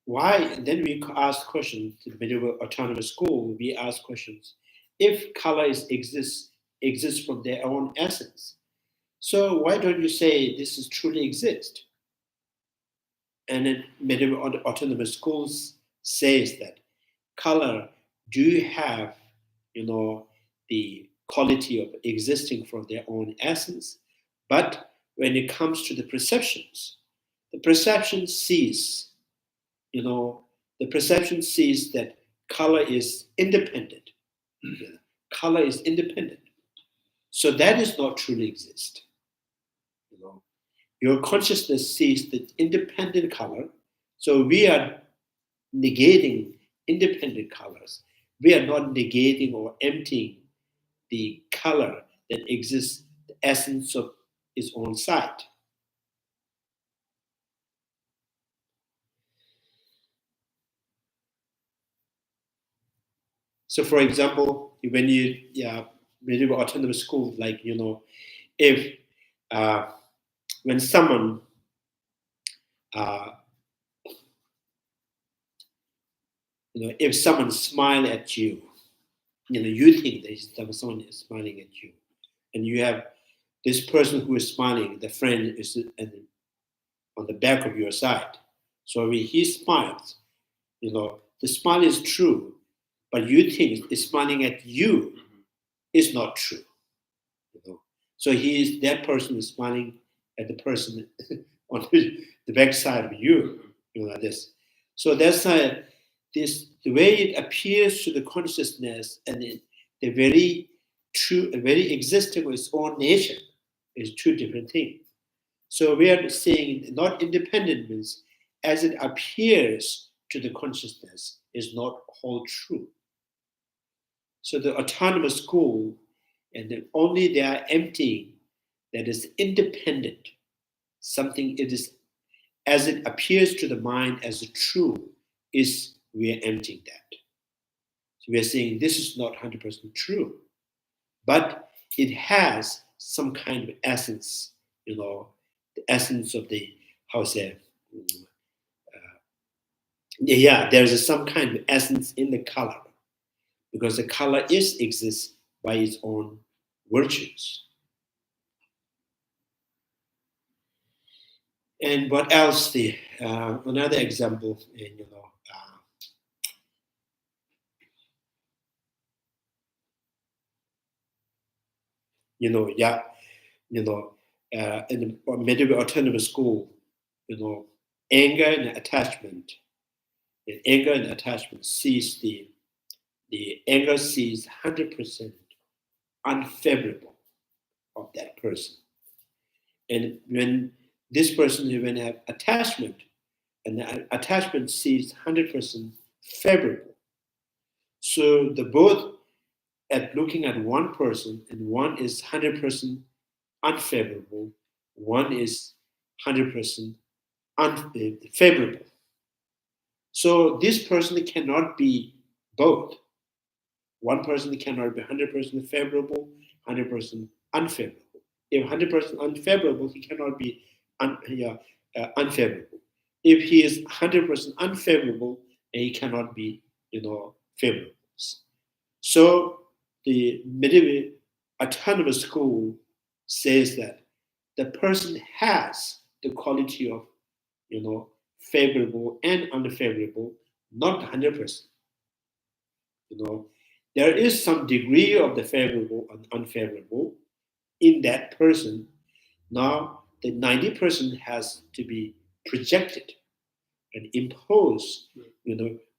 why? Then we ask questions to the medieval autonomous school. We ask questions: if color exists from their own essence, so why don't you say this is truly exist? And then medieval autonomous schools says that color do have, the quality of existing from their own essence, but when it comes to the perception sees, the perception sees that color is independent. Color is independent. So that is not truly exist. Your consciousness sees the independent color. So we are negating independent colors. We are not negating or emptying the color that exists, the essence of its own side. So, for example, when you autonomous school, like, if when someone if someone smiles at you, you think that someone is smiling at you, and you have this person who is smiling, the friend is on the back of your side. So when he smiles, the smile is true, but you think it's smiling at you is not true. So that person is smiling at the person on the back side of you, like this. So that's the way it appears to the consciousness, and the very true, very existing of its own nature is two different things. So we are saying not independent means as it appears to the consciousness is not whole true. So the autonomous school, and then only they are emptying that is independent, something it is as it appears to the mind as true, is we are emptying that. So we are saying this is not 100% true, but it has some kind of essence, the essence of the, there's some kind of essence in the color, because the color exists by its own virtues. And what else? Another example, in the medieval autonomous school, anger and attachment. And anger and attachment sees the anger sees 100% unfavorable of that person. And when this person when have attachment, and the attachment sees 100% favorable. So the both at looking at one person, and one is 100% unfavorable, one is 100% unfavorable. So this person cannot be both. One person cannot be 100% favorable, 100% unfavorable. If 100% unfavorable, he cannot be unfavorable. If he is 100% unfavorable, he cannot be, favorable. So the medieval autonomous school says that the person has the quality of, favorable and unfavorable, not 100%. There is some degree of the favorable and unfavorable in that person. Now the 90% has to be projected and imposed,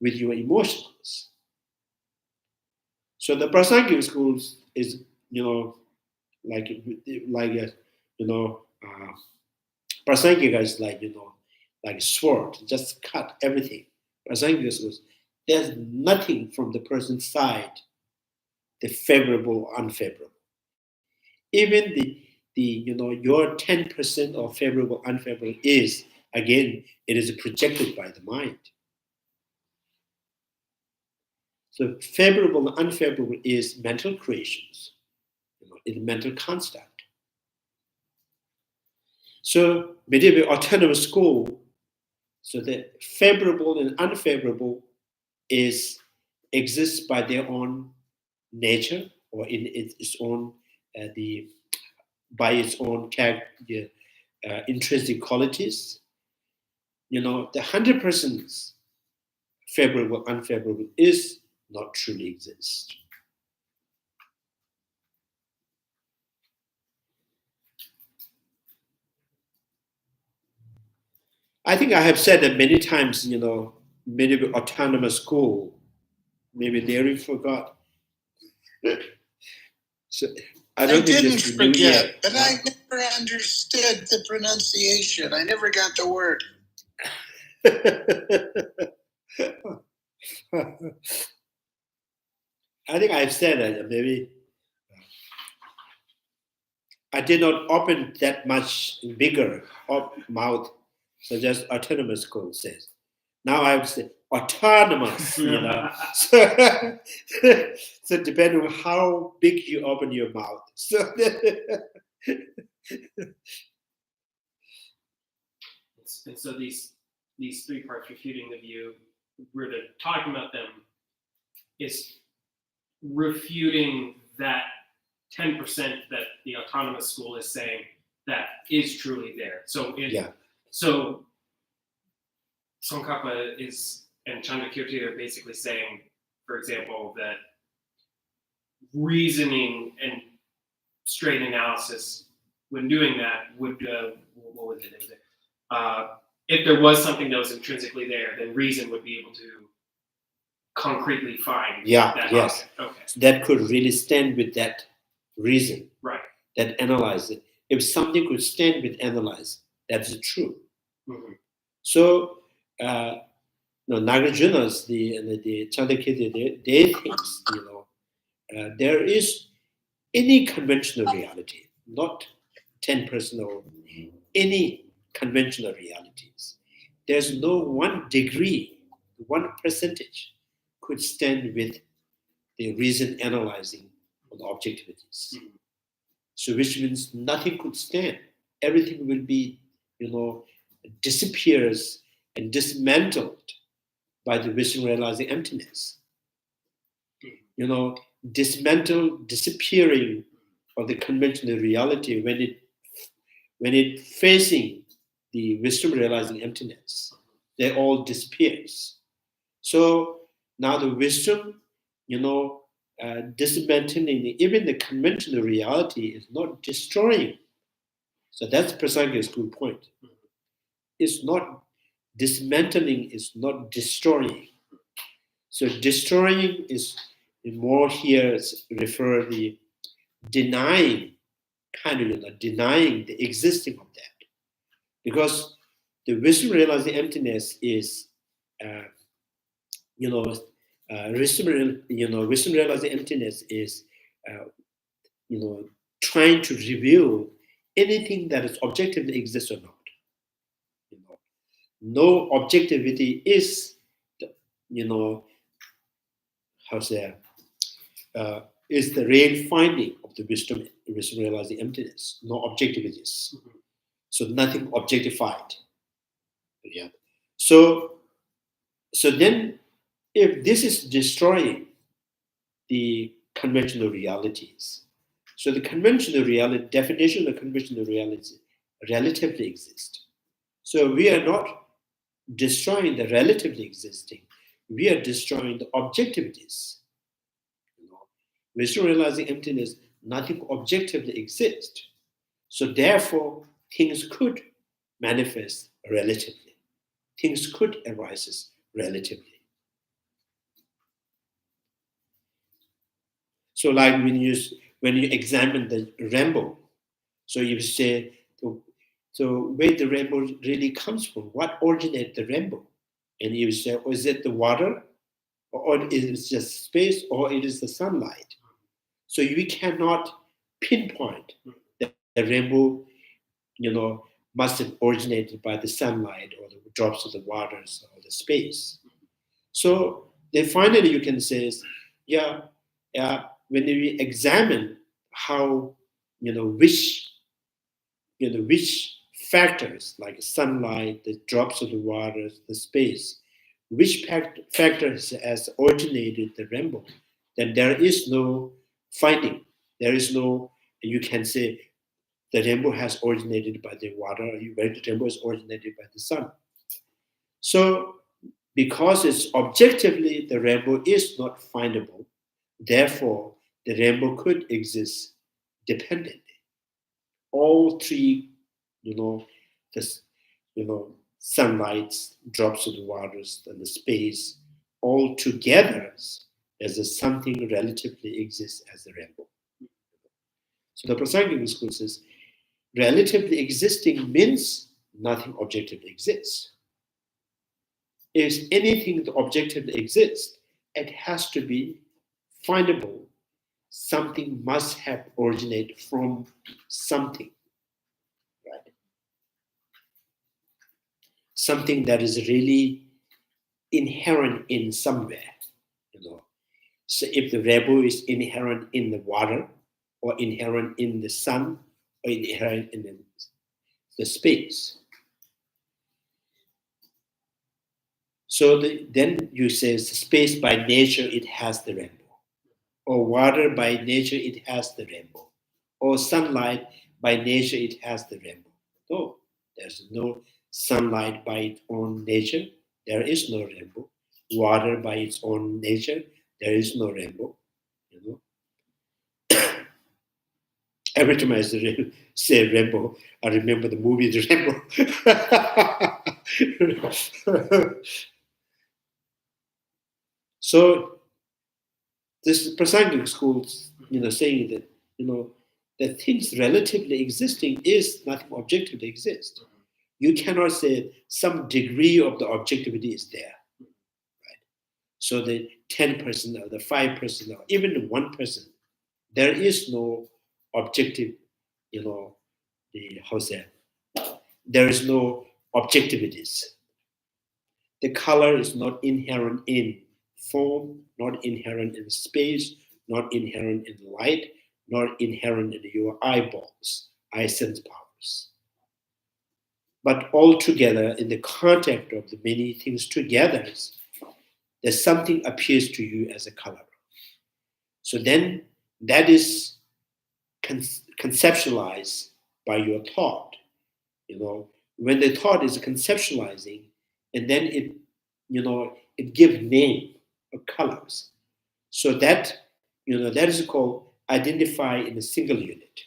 with your emotions. So the Prasangic schools is, like Prasangika is like, like sword, just cut everything. Prasangika schools, there's nothing from the person's side, the favorable or unfavorable. Even your 10% of favorable, unfavorable is, again, it is projected by the mind. So favorable and unfavorable is mental creations, it's mental construct. So medieval autonomous school, so the favorable and unfavorable exists by their own nature or in its own by its own intrinsic qualities. The 100% favorable, unfavorable is not truly exist. I think I have said that many times, medieval autonomous school, maybe they already forgot. So I don't think didn't this is new forget, yet. but I never understood the pronunciation. I never got the word. I think I've said that maybe I did not open that much bigger mouth, so just autonomous school says. Now I would say autonomous, So, so depending on how big you open your mouth. So and so these three parts refuting the view, we're talking about them, is refuting that 10% that the autonomous school is saying that is truly there. So so Tsongkapha and Chandrakirti are basically saying, for example, that reasoning and straight analysis, when doing that, would what was it? If there was something that was intrinsically there, then reason would be able to concretely find that object. Okay. So that could really stand with that reason, right? That analyze it. If something could stand with analyze, that's true. Mm-hmm. So, Nagarjuna's the Chandrakirti, they think there is any conventional reality, not 10% or any conventional realities. There's no one degree, 1% could stand with the reason analyzing on objectivities. Mm-hmm. So which means nothing could stand. Everything will be, disappears and dismantled by the wisdom realizing emptiness. Disappearing of the conventional reality when it facing the wisdom realizing emptiness, they all disappears. So now the wisdom, dismantling even the conventional reality is not destroying. So that's Prasangi's good point. It's not dismantling, is not destroying. So destroying is more here refer the denying, denying the existing of that. Because the wisdom realizing emptiness is, wisdom realizing emptiness is, trying to reveal anything that is objectively exists or not. No objectivity is, is the real finding of the wisdom realizing emptiness. No objectivities. Mm-hmm. So nothing objectified. Yeah. So then, if this is destroying the conventional realities, so the conventional reality, definition of conventional reality relatively exist. So we are not destroying the relatively existing, we are destroying the objectivities. Wisdom realizing emptiness, nothing objectively exists. So therefore, things could manifest relatively. Things could arise relatively. So like when you examine the rainbow, so you say, so where the rainbow really comes from, what originates the rainbow? And you say, oh, is it the water, or it is just space, or it is the sunlight? So you cannot pinpoint that the rainbow, must have originated by the sunlight or the drops of the waters or the space. So then finally you can say, when we examine how, which factors like sunlight, the drops of the waters, the space, which factors has originated the rainbow, then there is no finding. There is no, you can say the rainbow has originated by the water, the rainbow is originated by the sun. So because it's objectively, the rainbow is not findable, therefore the rainbow could exist dependently. All three, sunlight, drops of the waters, and the space, all together as a something relatively exists as the rainbow. So the Prasangika school says, relatively existing means nothing objectively exists. If anything that objectively exists, it has to be findable. Something must have originated from something, right? Something that is really inherent in somewhere, So if the rainbow is inherent in the water, or inherent in the sun, or inherent in the space. So then you say space by nature, it has the rainbow. Or water by nature, it has the rainbow. Or sunlight by nature, it has the rainbow. No, there's no sunlight by its own nature. There is no rainbow. Water by its own nature, there is no rainbow. Every time I say rainbow, I remember the movie The Rainbow. So this Prasangika school, saying that, that things relatively existing is nothing objectively exists. You cannot say some degree of the objectivity is there, right? So the 10% or the 5% or even the 1%, there is no objective, there is no objectivities. The color is not inherent in form, not inherent in space, not inherent in light, not inherent in your eyeballs, eye sense powers. But altogether, in the context of the many things together, there's something appears to you as a color. So then that is conceptualized by your thought. When the thought is conceptualizing, and then it gives name or colors. So that, that is called identify in a single unit.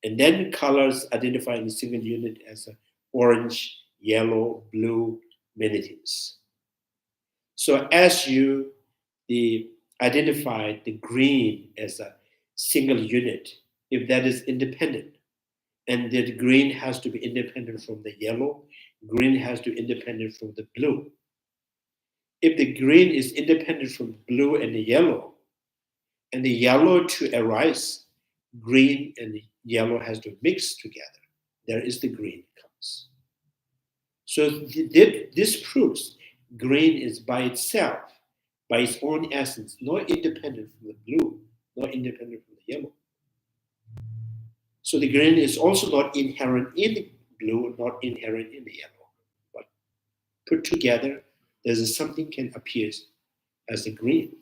And then colors identify in a single unit as a orange, yellow, blue, many things. So as you identify the green as a single unit, if that is independent, and that green has to be independent from the yellow, green has to be independent from the blue. If the green is independent from the blue and the yellow to arise, green and the yellow has to mix together. There is the green comes. So this proves green is by itself, by its own essence, not independent from the blue, not independent from the yellow. So the green is also not inherent in the blue, not inherent in the yellow. But put together, there's something can appear as a green.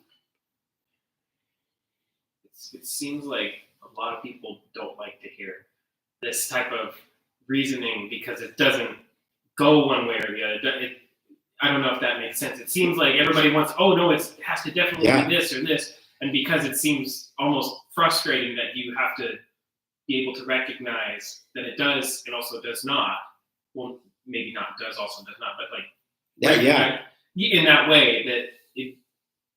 It seems like a lot of people don't like to hear this type of reasoning because it doesn't go one way or the other. I don't know if that makes sense. It seems like everybody wants, oh no, it has to definitely be this or this. And because it seems almost frustrating that you have to be able to recognize that it does, it also does not. Well, maybe not does, also does not, but like in that way that it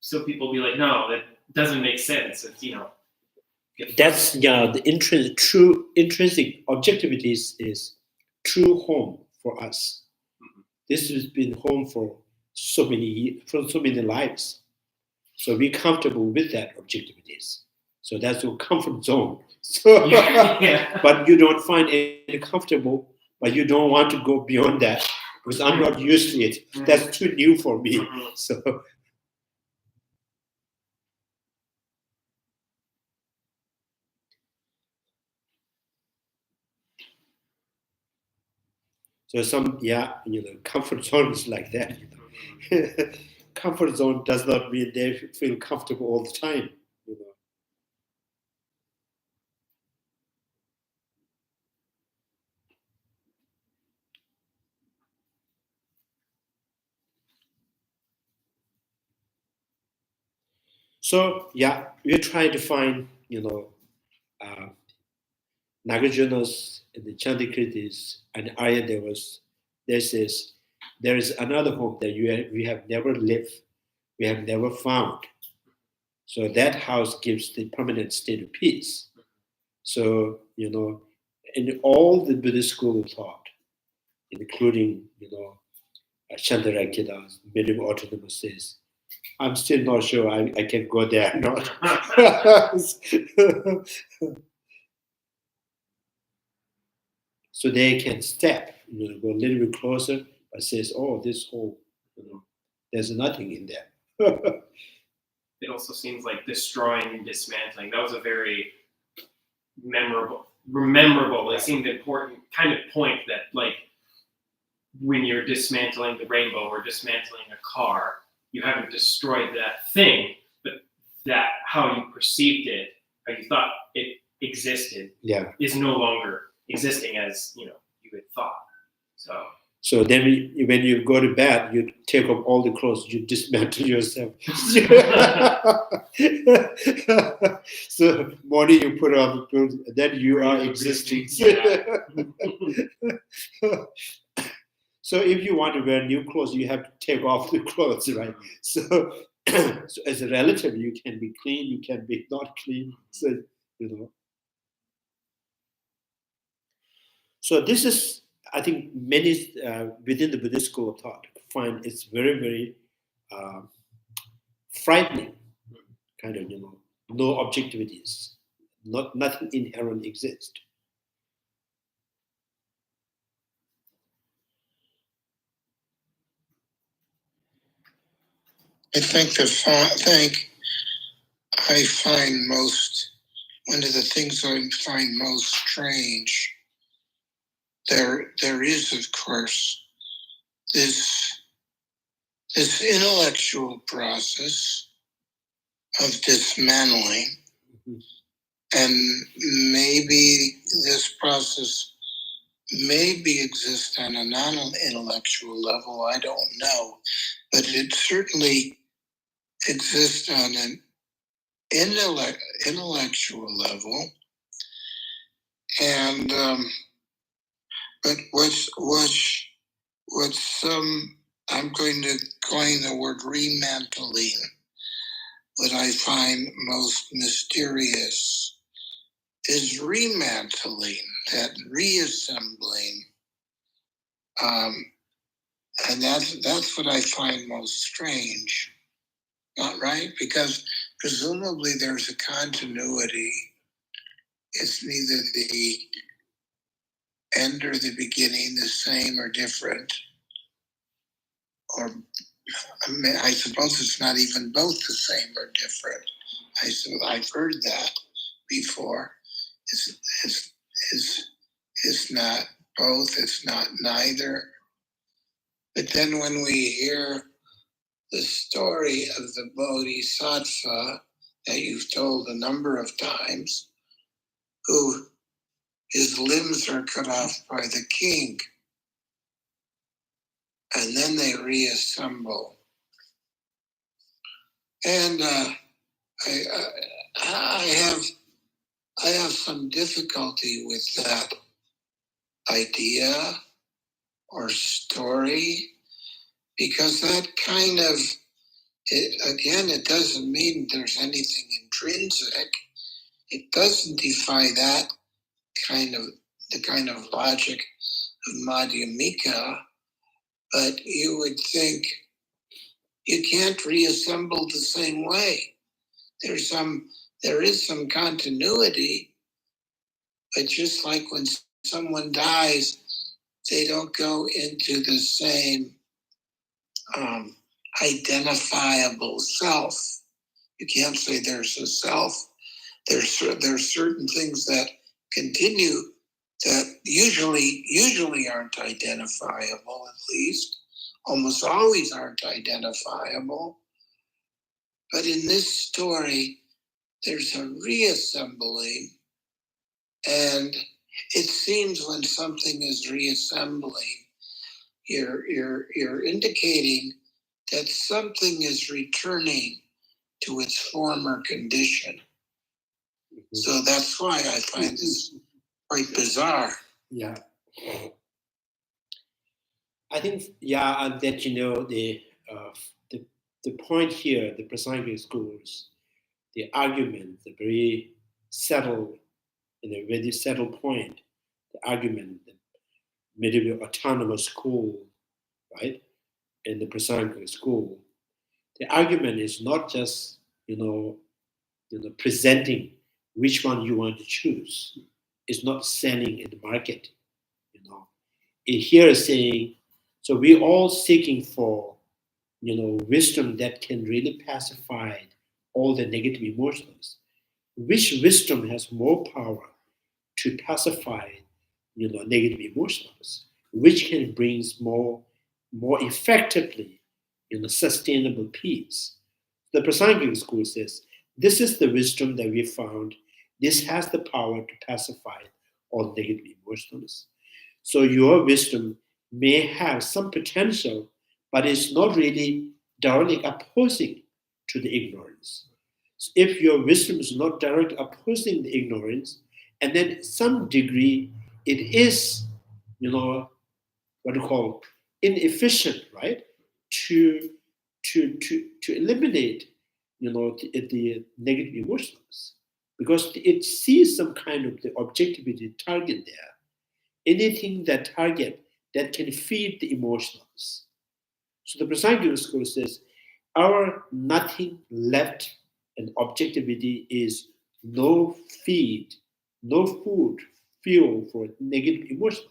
so people be like, no, that doesn't make sense. It's, That's the true intrinsic objectivity is true home for us. This has been home for so many lives. So be comfortable with that objectivities. So that's your comfort zone. So, Yeah. but you don't find it comfortable, but you don't want to go beyond that because I'm not used to it. That's too new for me. So some, comfort zone is like that. Comfort zone does not mean they feel comfortable all the time. So we try to find, Nagarjunas and the Chandrakirtis and Aryadevas. There is another home that we have never lived, we have never found. So that house gives the permanent state of peace. So, in all the Buddhist school of thought, including, Chandrakirti, minimum autonomous says, I'm still not sure I can go there or not. So they can step, go a little bit closer, but says, oh, this whole, there's nothing in there. It also seems like destroying and dismantling. That was a very memorable. It seemed important kind of point that, like, when you're dismantling the rainbow or dismantling a car, you haven't destroyed that thing, but that how you perceived it, how you thought it existed, is no longer existing as you had thought. So then when you go to bed, you take off all the clothes, you dismantle yourself. So morning you put on the clothes, then you are existing. So if you want to wear new clothes, you have to take off the clothes, right? So as a relative, you can be clean, you can be not clean. So, So this is, I think, many within the Buddhist school of thought find it's very, very frightening, kind of, no objectivities, nothing inherent exists. I think I find one of the things I find most strange, there is, of course, this intellectual process of dismantling, and maybe this process maybe exists on a non-intellectual level, I don't know, but it certainly exists on an intellectual level. And but what's some, I'm going to coin the word remantling, what I find most mysterious is remantling, that reassembling, and that's what I find most strange. Not right, because presumably there's a continuity. It's neither the end or the beginning, the same or different, or I suppose it's not even both the same or different. I've heard that before. It's not both, it's not neither. But then when we hear the story of the Bodhisattva that you've told a number of times, who his limbs are cut off by the king, and then they reassemble. And I have some difficulty with that idea or story, because that kind of It doesn't mean there's anything intrinsic. It doesn't defy that the kind of logic of Madhyamika, but you would think you can't reassemble the same way. There is some continuity, but just like when someone dies, they don't go into the same identifiable self. You can't say there's a self. There's certain things that continue that usually aren't identifiable, at least almost always aren't identifiable. But in this story, there's a reassembling, and it seems when something is reassembling, you're indicating that something is returning to its former condition. So that's why I find this quite bizarre. Yeah. I think, and that the point here, the Prasangika schools, the argument, the very settled point, the argument, the medieval autonomous school, right, and the Prasangika school, the argument is not just presenting which one you want to choose. It's not selling in the market. Here is saying, so we're all seeking for wisdom that can really pacify all the negative emotions. Which wisdom has more power to pacify negative emotions? Which can bring more effectively sustainable peace? The Prasangika school says this is the wisdom that we found. This has the power to pacify all negative emotions. So your wisdom may have some potential, but it's not really directly opposing to the ignorance. So if your wisdom is not directly opposing the ignorance, and then some degree it is, what you call inefficient, right? To eliminate, the negative emotions, because it sees some kind of the objectivity target there. Anything that target that can feed the emotions. So the Prasangika school says our nothing left and objectivity is no feed, no food, fuel for negative emotion.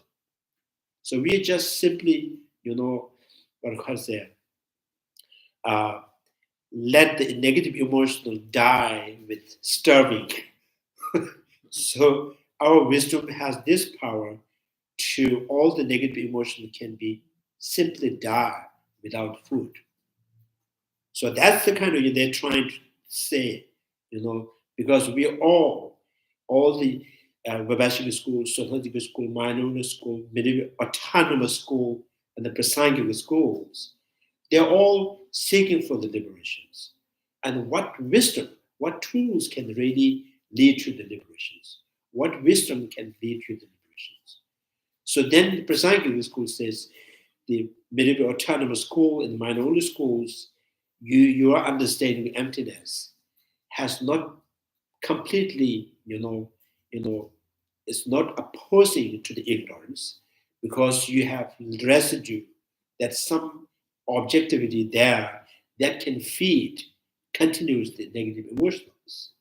So we just simply, what I say, let the negative emotional die with starving. So our wisdom has this power to all the negative emotion can be simply die without food. So that's the kind of they're trying to say, because we all the Vivasika school, Chandrakirti school, Mayana school, medieval autonomous school, and the Prasangika schools, they're all seeking for the liberations. And what wisdom, what tools can really lead to the liberations? What wisdom can lead to the liberations? So then the Prasangika school says, the medieval autonomous school and minority schools, your understanding of emptiness has not completely, it's not opposing to the ignorance, because you have residue, that some objectivity there that can feed continuously negative emotions.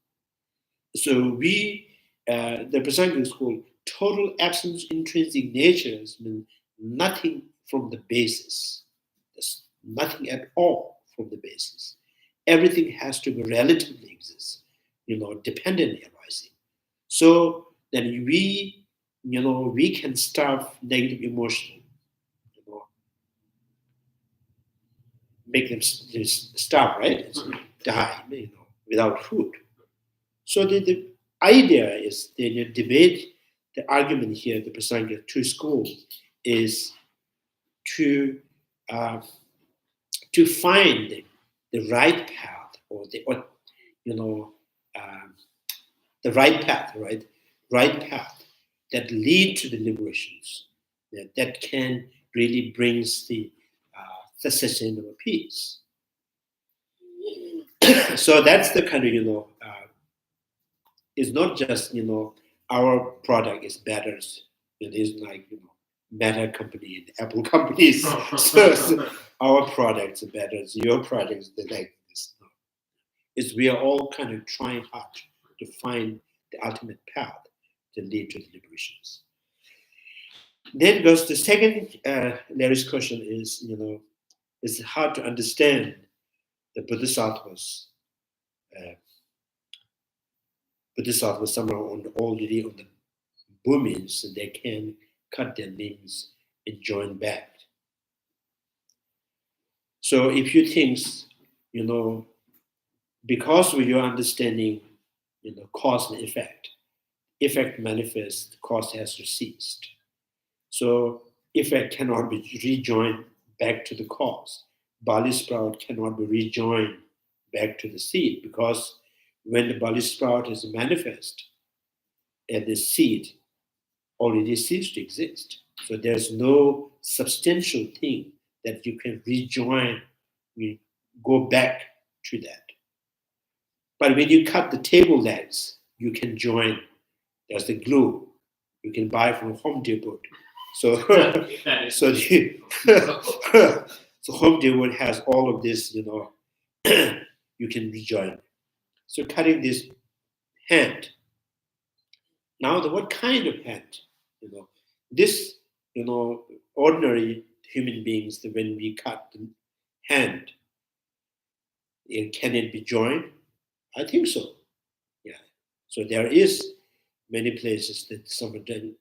So we, the Prasangika school, total absence intrinsic natures mean nothing from the basis. There's nothing at all from the basis. Everything has to be relatively exist, dependently arising. So then we can starve negative emotion, make them starve, right? Die, without food. So the idea is the debate, the argument here, the Prasangika two school is to find the right path, or the right path, right path that lead to the liberations, that can really brings the sustainable peace. So that's the kind of, it's not just, our product is better. It is like, Meta company and Apple companies. So our products are better. Your products are like this. It's we are all kind of trying hard to find the ultimate path to lead to the liberations. Then goes the second Larry's question is, it's hard to understand the Bodhisattvas. Bodhisattvas somehow already on the booming, so they can cut their limbs and join back. So if you think, because with your understanding, cause and effect manifests, cause has to cease. So effect cannot be rejoined back to the cause. Barley sprout cannot be rejoined back to the seed, because when the barley sprout is manifest, and the seed already ceased to exist. So there's no substantial thing that you can rejoin, we go back to that. But when you cut the table legs, you can join. There's the glue you can buy from Home Depot. So, so Home Depot has all of this, you can rejoin. So cutting this hand. Now, what kind of hand? This, ordinary human beings, when we cut the hand, can it be joined? I think so. Yeah. So there is many places that some of them,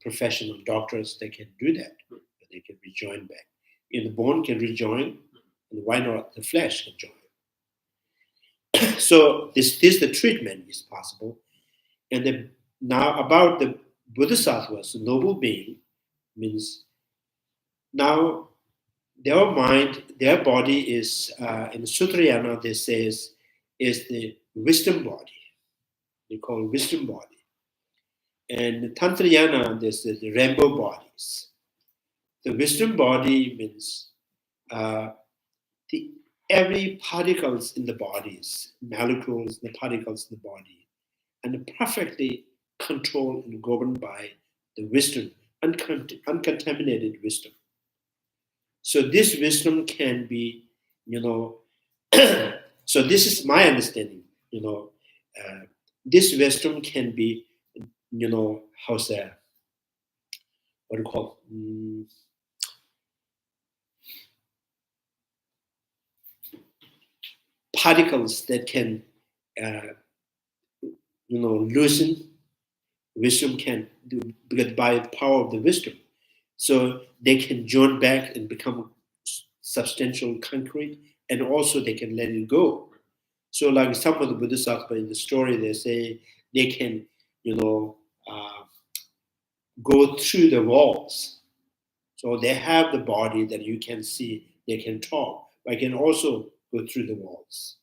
professional doctors, they can do that. They can rejoin back. In the bone can rejoin, and why not the flesh can join? So this the treatment is possible. And now about the Bodhisattvas, the noble being, means now their mind, their body is, in Sutrayana they say is the wisdom body. They call it wisdom body. And Tantrayana, there's the rainbow bodies. The wisdom body means every particles in the bodies, molecules, the particles in the body, and perfectly controlled and governed by the wisdom, uncontaminated wisdom. So this wisdom can be, so this is my understanding, this wisdom can be, how's that? What do you call it? Particles that can, loosen. Wisdom can do, because by the power of the wisdom, so they can join back and become substantial, concrete, and also they can let it go. So, like some of the Bodhisattvas in the story, they say they can, go through the walls. So they have the body that you can see, they can talk, but can also go through the walls.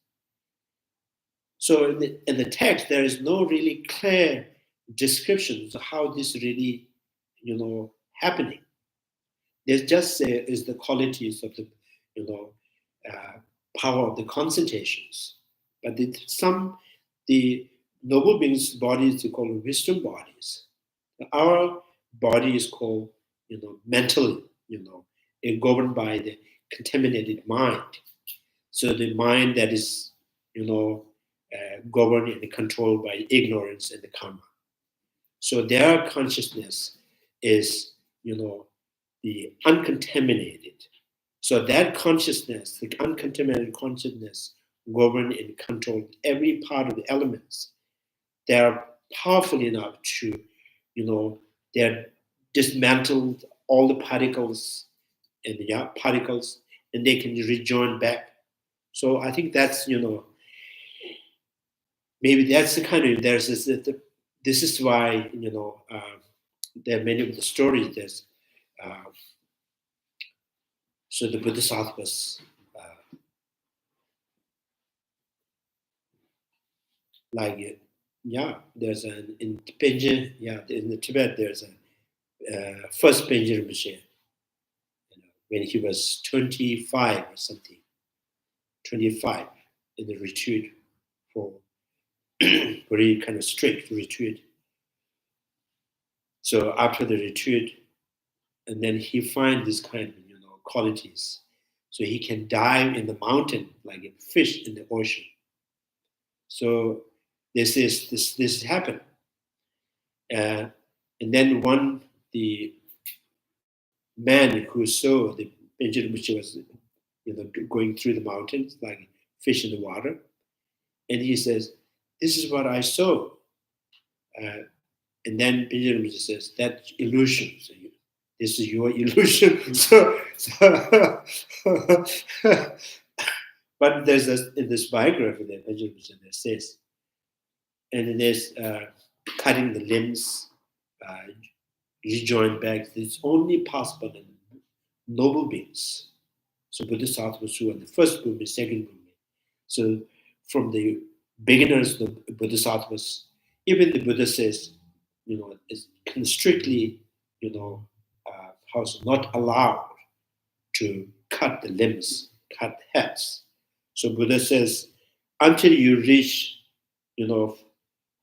So in the text, there is no really clear description of how this really, happening. There's just is the qualities of the, power of the concentrations. But the noble beings' bodies are called wisdom bodies. Our body is called, mental, governed by the contaminated mind. So the mind that is, governed and controlled by ignorance and the karma. So their consciousness is, the uncontaminated. So that consciousness, the uncontaminated consciousness, govern and control every part of the elements. They are powerful enough to, they're dismantled all the particles and particles, and they can rejoin back. So I think that's, maybe that's the kind of, this is why, there are many of the stories there's, so the Bodhisattvas, there's in Beijing, in the Tibet, there's a first Beijing Rinpoche, when he was 25 or something, 25. in the retreat for very kind of strict retreat. So after the retreat, and then he finds this kind of qualities. So he can dive in the mountain like a fish in the ocean. So this happened. And then the man who saw the Benjamin, which was going through the mountains like fish in the water, and he says, "This is what I saw." And then Benjamin says, "That's illusion. So this is your illusion." So but there's in this biography that Benjamin says, and there's cutting the limbs, rejoin back. It's only possible in noble beings. So Bodhisattvas who are the first movement, second movement. So from the beginners, the Bodhisattvas, even the Buddha says, is strictly, not allowed to cut the limbs, cut heads. So Buddha says, until you reach,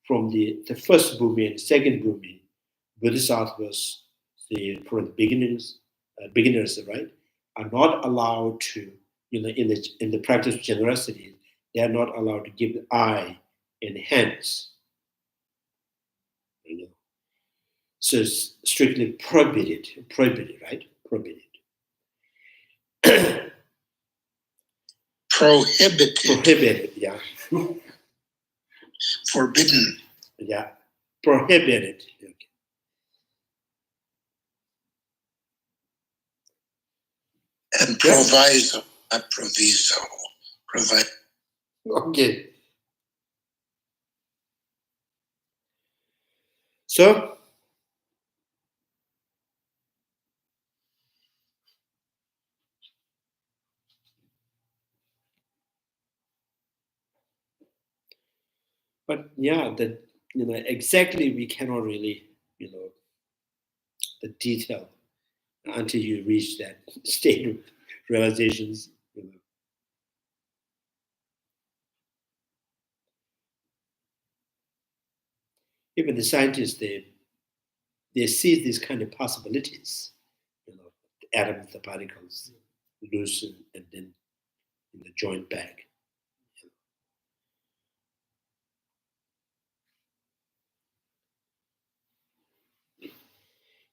from the first bhumi and second bhumi, Bodhisattvas, for the beginners, right, are not allowed to, in the practice of generosity, they are not allowed to give the eye and hands. So it's strictly prohibited, right? Prohibited. Prohibited, yeah. Forbidden. Yeah, prohibited. Okay. And proviso, not proviso. Okay. So, but yeah, that exactly we cannot really, the detail until you reach that state of realizations. Even the scientists, they see these kind of possibilities. The atoms, the particles loosen and then join back.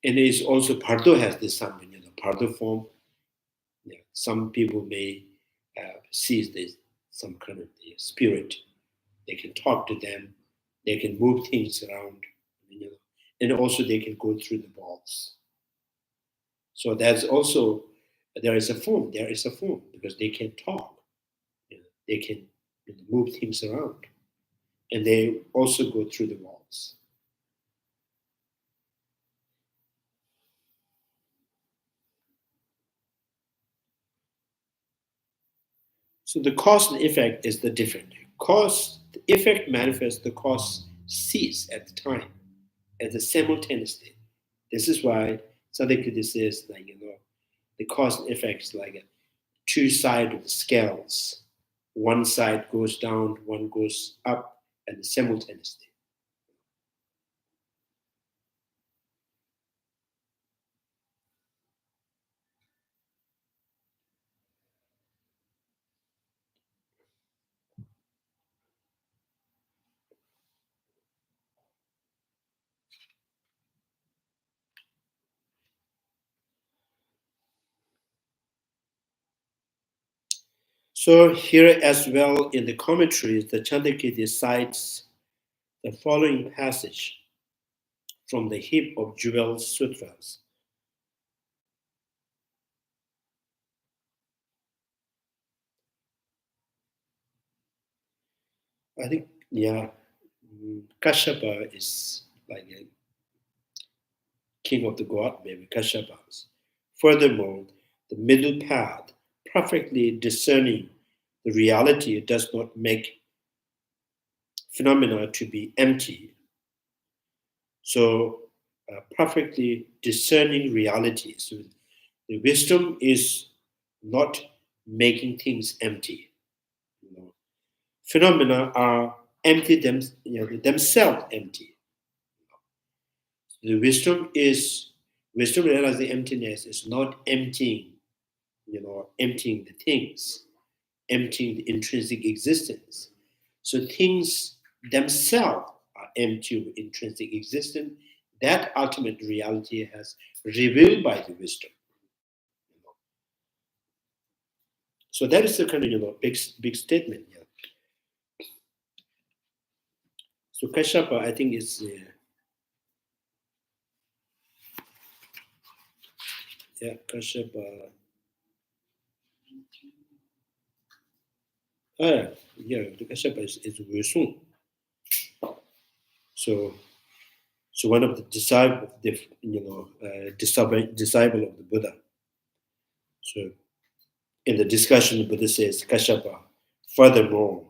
And it's also Pardo has this some Pardo form. Yeah, some people may see this some kind of spirit. They can talk to them. They can move things around. And also they can go through the walls. So that's also there is a form. There is a form because they can talk. They can move things around, and they also go through the walls. So the cause and effect is the different. Cause, the effect manifests, the cause cease at the time, as a simultaneously. This is why Chandrakirti says, the cause and effect is like two sides of the scales. One side goes down, one goes up, and simultaneously. So here as well in the commentaries, the Chandrakirti cites the following passage from the heap of jewel sutras. I think, Kashyapa is like a king of the god, maybe Kashyapas. Furthermore, the middle path, perfectly discerning the reality, does not make phenomena to be empty. So, perfectly discerning reality. So, the wisdom is not making things empty. phenomena are empty, themselves empty. The wisdom realizing emptiness is not emptying, emptying the things, emptying the intrinsic existence. So things themselves are empty of intrinsic existence. That ultimate reality has revealed by the wisdom. So that is the kind of big statement here. So Kashyapa, I think is Kashyapa. The Kashyapa is Wusung. So one of the disciple of the Buddha. So in the discussion, the Buddha says, Kashyapa, furthermore,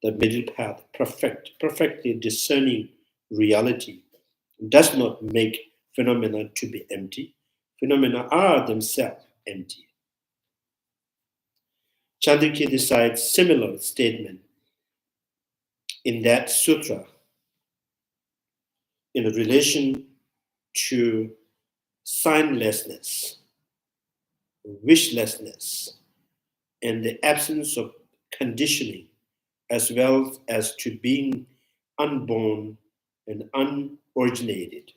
the middle path, perfectly discerning reality, does not make phenomena to be empty. Phenomena are themselves empty. Chandrakirti cites similar statement in that sutra in relation to signlessness, wishlessness, and the absence of conditioning, as well as to being unborn and unoriginated.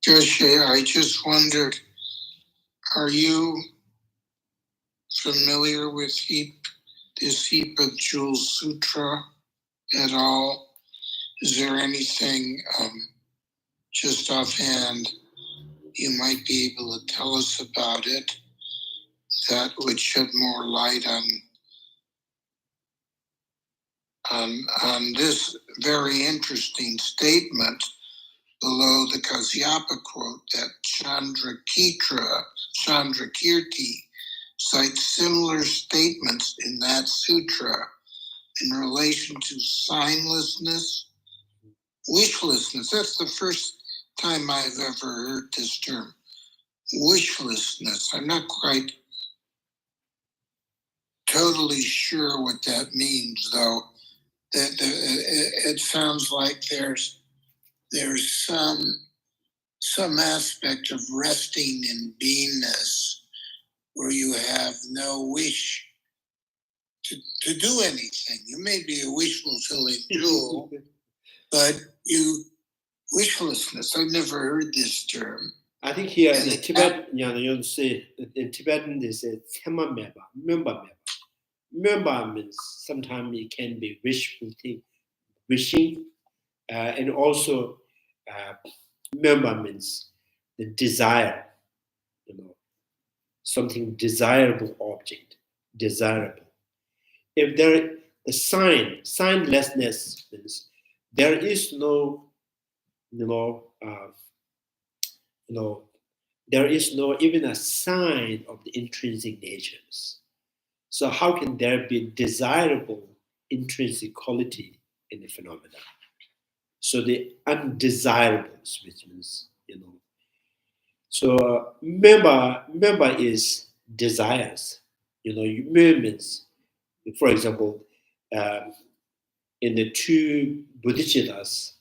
Geshe, I just wondered, are you familiar with this Heap of Jewels Sutra at all? Is there anything just offhand you might be able to tell us about it that would shed more light on this very interesting statement below the Kasyapa quote that Chandrakirti cites similar statements in that sutra in relation to signlessness, wishlessness. That's the first time I've ever heard this term, wishlessness. I'm not quite totally sure what that means, though. It sounds like there's some aspect of resting in beingness where you have no wish to do anything. You may be a wish fulfilling jewel, but wishlessness. I've never heard this term. I think here in Tibet, you say in Tibetan they say "Tsema meba," memba. Memba means sometimes it can be wishful thing, wishing, and also memba means the desire, something desirable object, desirable. If the signlessness means there is no, there is no even a sign of the intrinsic natures. So how can there be desirable intrinsic quality in the phenomena? So the undesirables, which means, So member is desires. Means, for example, in the two bodhicattas,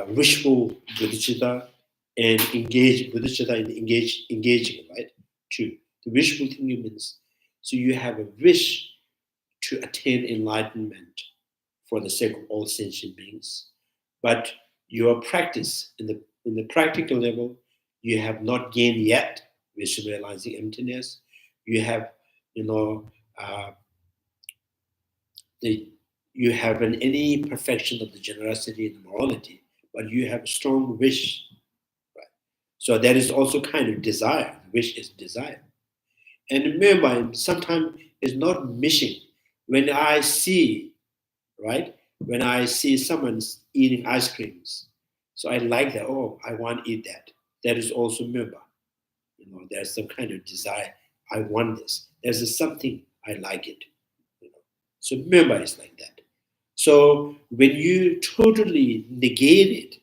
wishful bodhicitta and engaged bodhicitta in engaging, right? Two. The wishful thing means, so you have a wish to attain enlightenment for the sake of all sentient beings, but your practice in the practical level, you have not gained yet, which is realizing emptiness. You have, you haven't any perfection of the generosity and the morality, but you have a strong wish, right? So that is also kind of desire. Wish is desire. And remember, sometimes it's not missing. When I see, right? When I see someone's eating ice creams, so I like that. Oh, I want to eat that. That is also member. There's some kind of desire. I want this. There's something I like it. So remember, it's like that. So when you totally negate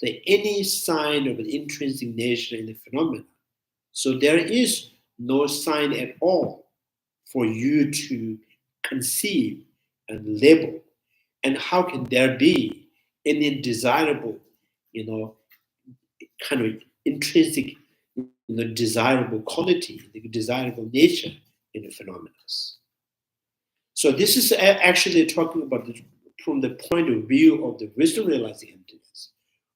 it, any sign of an intrinsic nature in the phenomena, so there is no sign at all for you to conceive and label. And how can there be any desirable, kind of intrinsic, desirable quality, the desirable nature in the phenomena? So this is actually talking about from the point of view of the wisdom realizing emptiness.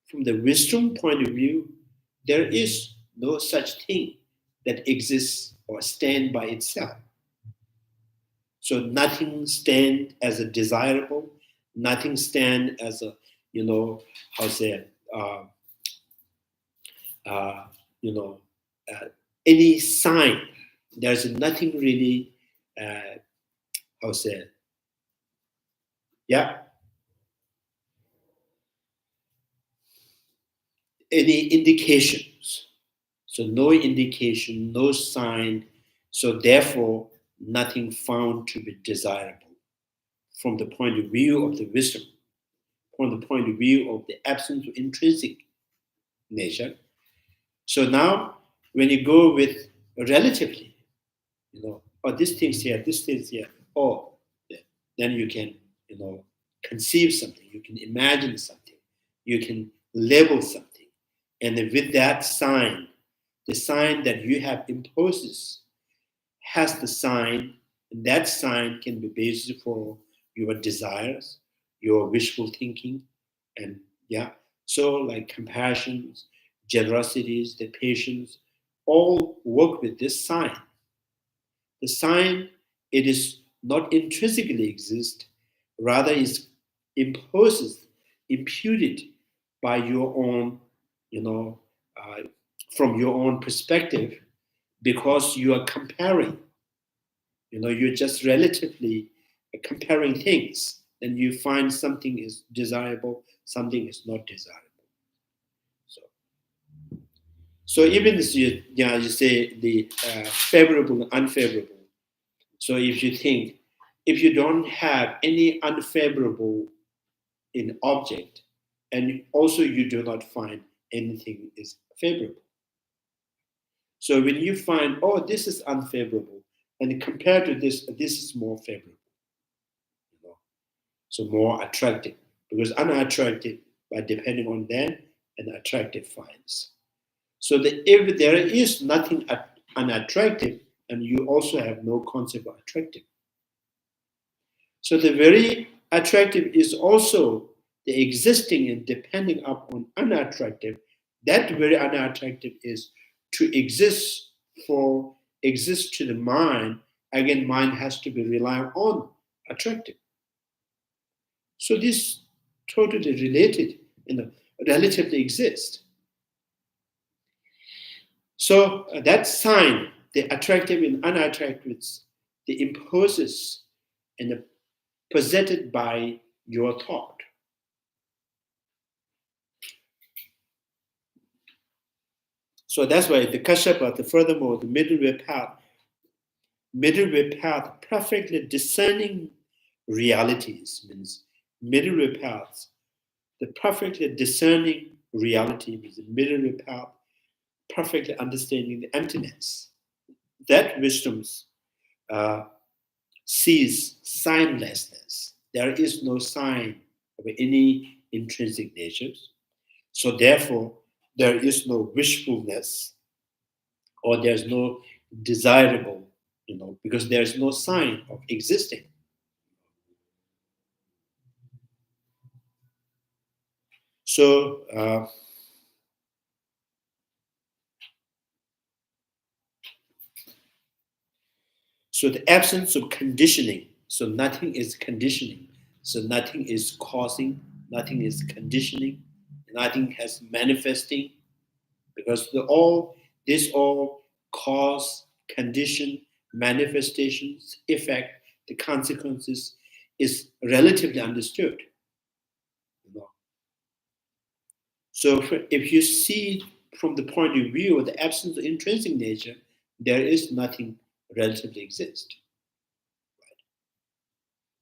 From the wisdom point of view, there is no such thing that exists or stand by itself. So nothing stand as a desirable, nothing stand as a, any sign. There's nothing really, any indications. So no indication, no sign. So therefore, nothing found to be desirable from the point of view of the wisdom, from the point of view of the absence of intrinsic nature. So now, when you go with relatively, this thing's here, then you can, conceive something, you can imagine something, you can label something. And with that sign, the sign that you have imposes has the sign, and that sign can be basis for your desires, your wishful thinking, and so like compassion, generosities, the patience, all work with this sign. The sign, it is not intrinsically exist, rather is imputed by your own, from your own perspective, because you are comparing. You're just relatively comparing things, and you find something is desirable, something is not desirable. So even as you say the favorable and unfavorable. So if you think, if you don't have any unfavorable in object, and also you do not find anything is favorable. So when you find, oh, this is unfavorable, and compared to this is more favorable. So more attractive, because unattractive, by depending on them, and attractive finds. So if there is nothing unattractive, and you also have no concept of attractive. So the very attractive is also the existing and depending upon unattractive. That very unattractive is to exist to the mind. Again, mind has to be reliant on attractive. So this totally related, relatively exist. So that sign, the attractive and unattractive, the imposes and presented by your thought. So that's why the Kashyapa, furthermore, the middle way path, perfectly discerning realities, means middle way paths, the perfectly discerning reality means the middle way path, perfectly understanding the emptiness. That wisdom sees signlessness. There is no sign of any intrinsic natures. So therefore, there is no wishfulness, or there's no desirable, because there's no sign of existing. So so the absence of conditioning, so nothing is conditioning, so nothing is causing, nothing is conditioning, nothing has manifesting, because this all cause, condition, manifestations, effect, the consequences is relatively understood. So if you see from the point of view of the absence of intrinsic nature, there is nothing relatively exist.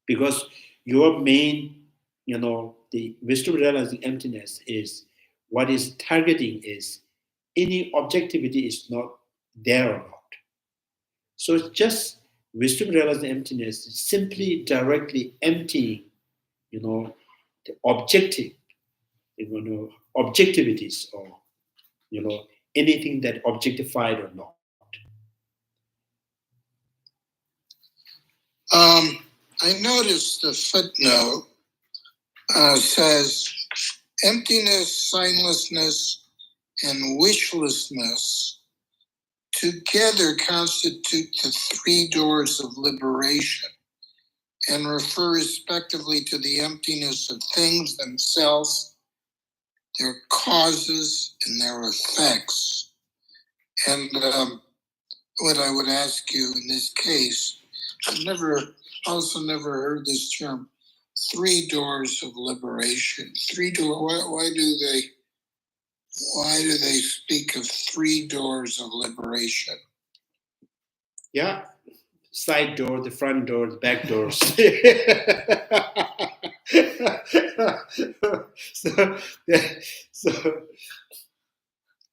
because your main, the wisdom realizing emptiness is what is targeting is any objectivity is not there or not. So it's just wisdom realizing emptiness is simply directly emptying, the objective, objectivities or, anything that objectified or not. I noticed the footnote says emptiness, signlessness, and wishlessness together constitute the three doors of liberation and refer respectively to the emptiness of things themselves, their causes, and their effects. And what I would ask you in this case, I've also never heard this term, three doors of liberation. Why do they speak of three doors of liberation? Yeah, side door, the front door, the back doors.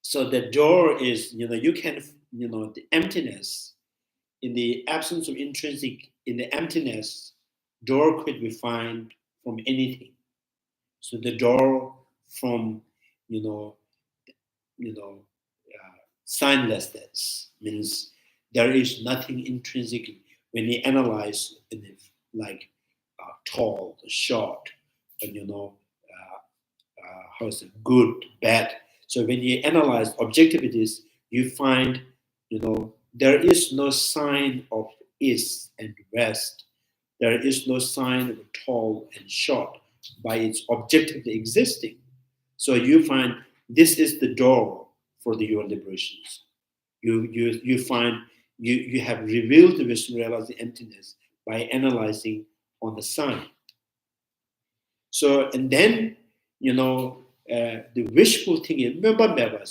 So the door is, you can, the emptiness, in the absence of intrinsic, in the emptiness, door could be found from anything. So the door from, signlessness means there is nothing intrinsically. When you analyze, like tall, short, and how is it, good, bad. So when you analyze objectivities, you find, there is no sign of east and west. There is no sign of tall and short by its objectively existing. So you find this is the door for your liberations. You find you have revealed the wisdom realizing emptiness by analyzing on the sign. So and then the wishful thinking, remember,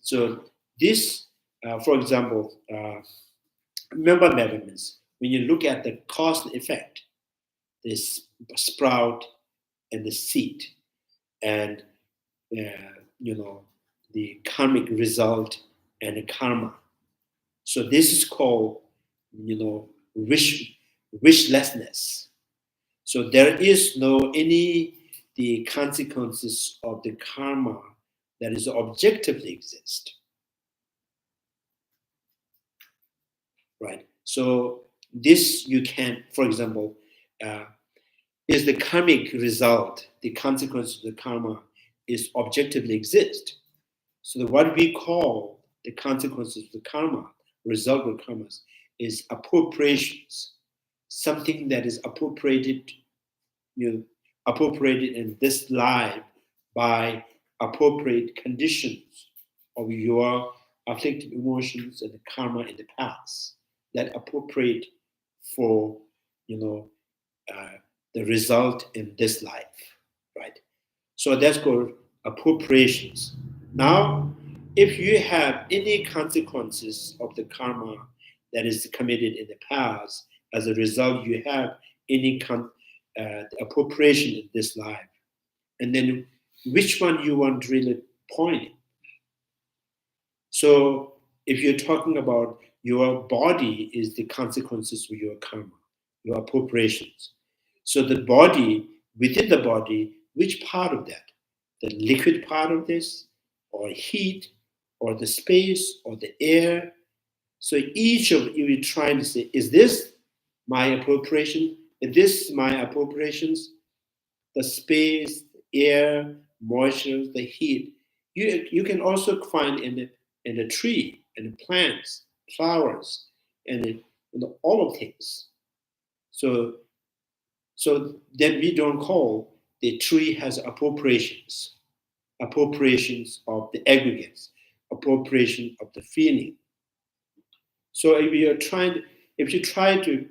so this, for example, remember measurements. When you look at the cause and effect, this sprout and the seed, and the karmic result and the karma. So this is called wishlessness. So there is no the consequences of the karma that is objectively exist. Right. So this you can, for example, is the karmic result, the consequence of the karma is objectively exist. So what we call the consequences of the karma, result of karmas, is appropriations. Something that is appropriated in this life by appropriate conditions of your afflictive emotions and the karma in the past that appropriate for the result in this life, right? So that's called appropriations. Now, if you have any consequences of the karma that is committed in the past, as a result, you have any appropriation in this life, and then which one you want to really point in. So if you're talking about your body is the consequences of your karma, your appropriations. So the body, within the body, which part of that? The liquid part of this, or heat, or the space, or the air? So each of you are trying to say, is this my appropriation? Is this my appropriations? The space, air, moisture, the heat. You can also find in the tree, in the plants, flowers, and in all of things. So then we don't call the tree has appropriations of the aggregates, appropriation of the feeling. So if you try to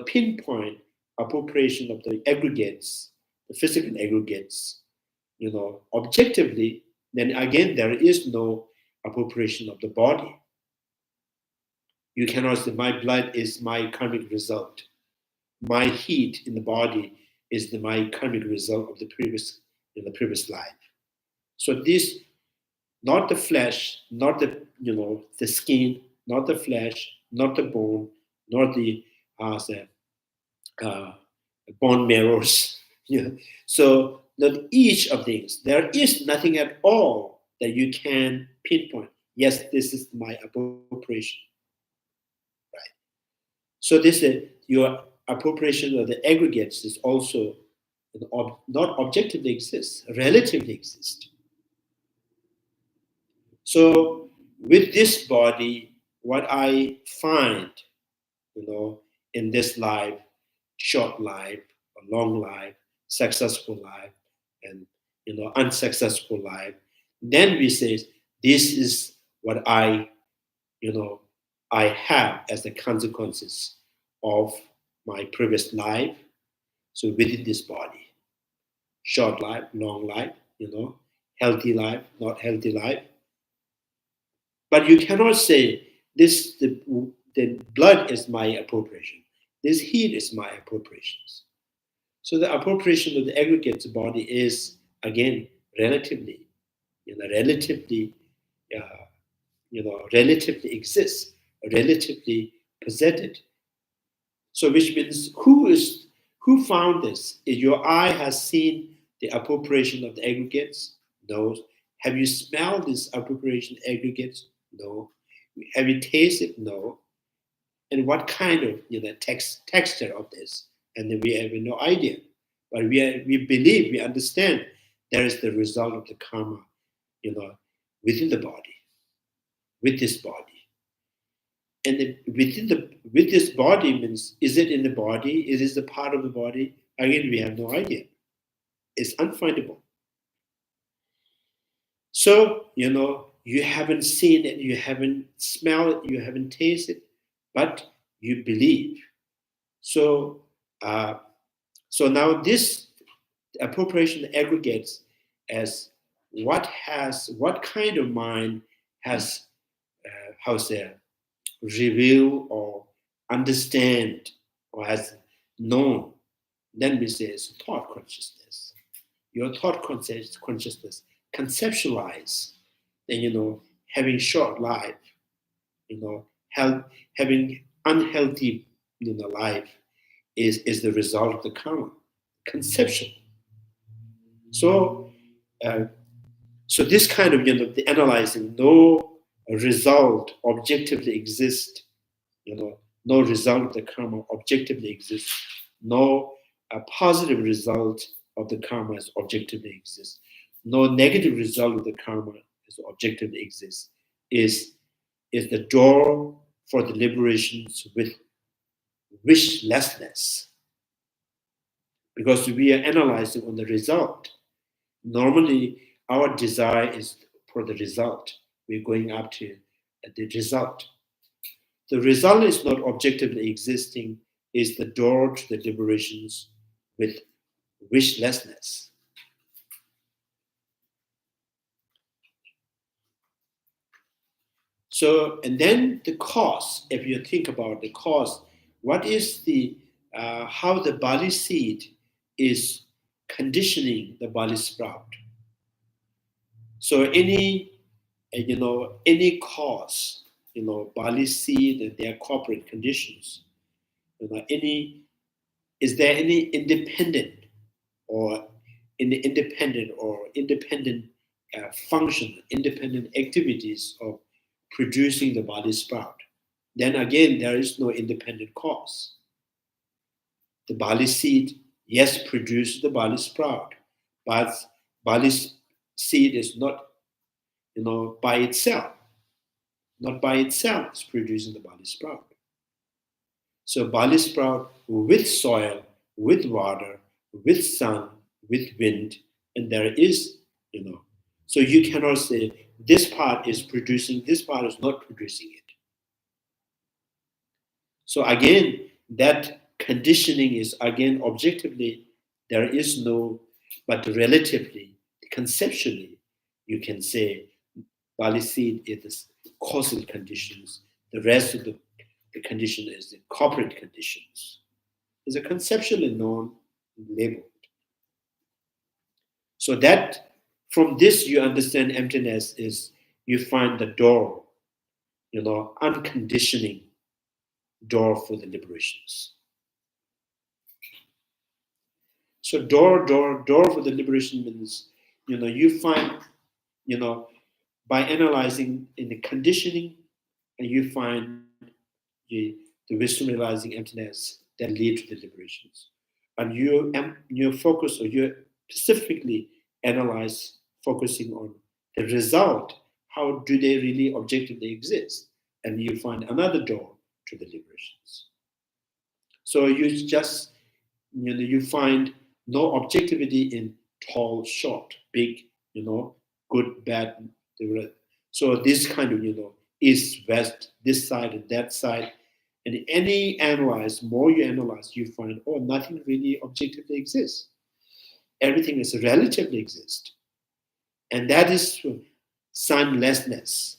pinpoint appropriation of the aggregates, the physical aggregates, objectively, then again there is no appropriation of the body. You cannot say my blood is my karmic result. my heat in the body is my karmic result of the previous life. So this, not the flesh, not the the skin, not the flesh, not the bone, not the bone marrows. Yeah. So that each of these, there is nothing at all that you can pinpoint. Yes, this is my appropriation. Right. So this your appropriation of the aggregates is also not objectively exists, relatively exists. So with this body, what I find, in this life, short life, a long life, successful life, and unsuccessful life, then we say this is what I have as the consequences of my previous life. So within this body, short life, long life, healthy life, not healthy life. But you cannot say this the blood is my appropriation. This heat is my appropriations. So the appropriation of the aggregate body is again relatively exists, relatively possessed. So which means who found this? Is your eye has seen the appropriation of the aggregates? No. Have you smelled this appropriation aggregates? No. Have you tasted? No. And what kind of texture of this? And then we have no idea. But we believe, we understand there is the result of the karma, within the body, with this body. And with this body means, is it in the body? Is it a part of the body? Again, we have no idea. It's unfindable. So, you haven't seen it, you haven't smelled it, you haven't tasted, but you believe. So, so now this appropriation aggregates as what kind of mind has, reveal or understand or has known. Then we say it's thought consciousness. Your thought consciousness conceptualize, then having short life, having unhealthy life is the result of the karma conception. So so this kind of the analyzing, no result objectively exists, no result of the karma objectively exists, no positive result of the karma is objectively exists, no negative result of the karma is objectively exists, is the door for the liberations with wishlessness. Because we are analyzing on the result. Normally, our desire is for the result. We're going up to the result. The result is not objectively existing, is the door to the liberations with wishlessness. So, and then the cause, if you think about the cause, what is how the Bali seed is conditioning the Bali sprout? So any cause, Bali seed and their corporate conditions, is there any independent function, independent activities of producing the Bali sprout? Then again, there is no independent cause. The Bali seed, yes, produces the Bali sprout, but Bali seed is not, by itself. Not by itself is producing the Bali sprout. So Bali sprout with soil, with water, with sun, with wind, and there is, So you cannot say this part is producing, this part is not producing it. So again, that conditioning is again objectively, there is no, but relatively, conceptually, you can say Bali seed is the causal conditions. The rest of the condition is the corporate conditions. is a conceptually known, labeled. So that from this you understand emptiness is you find the door, unconditioning door for the liberations. So door for the liberation means, you find, by analyzing in the conditioning, and you find the wisdom realizing emptiness that lead to the liberations. And you focus, or you specifically analyze, focusing on the result. How do they really objectively exist? And you find another door to the liberations. So you just, you find no objectivity in tall, short, big, good, bad. So this kind of, east, west, this side and that side. And more you analyze, you find, nothing really objectively exists. Everything is relatively exist. And that is sunlessness,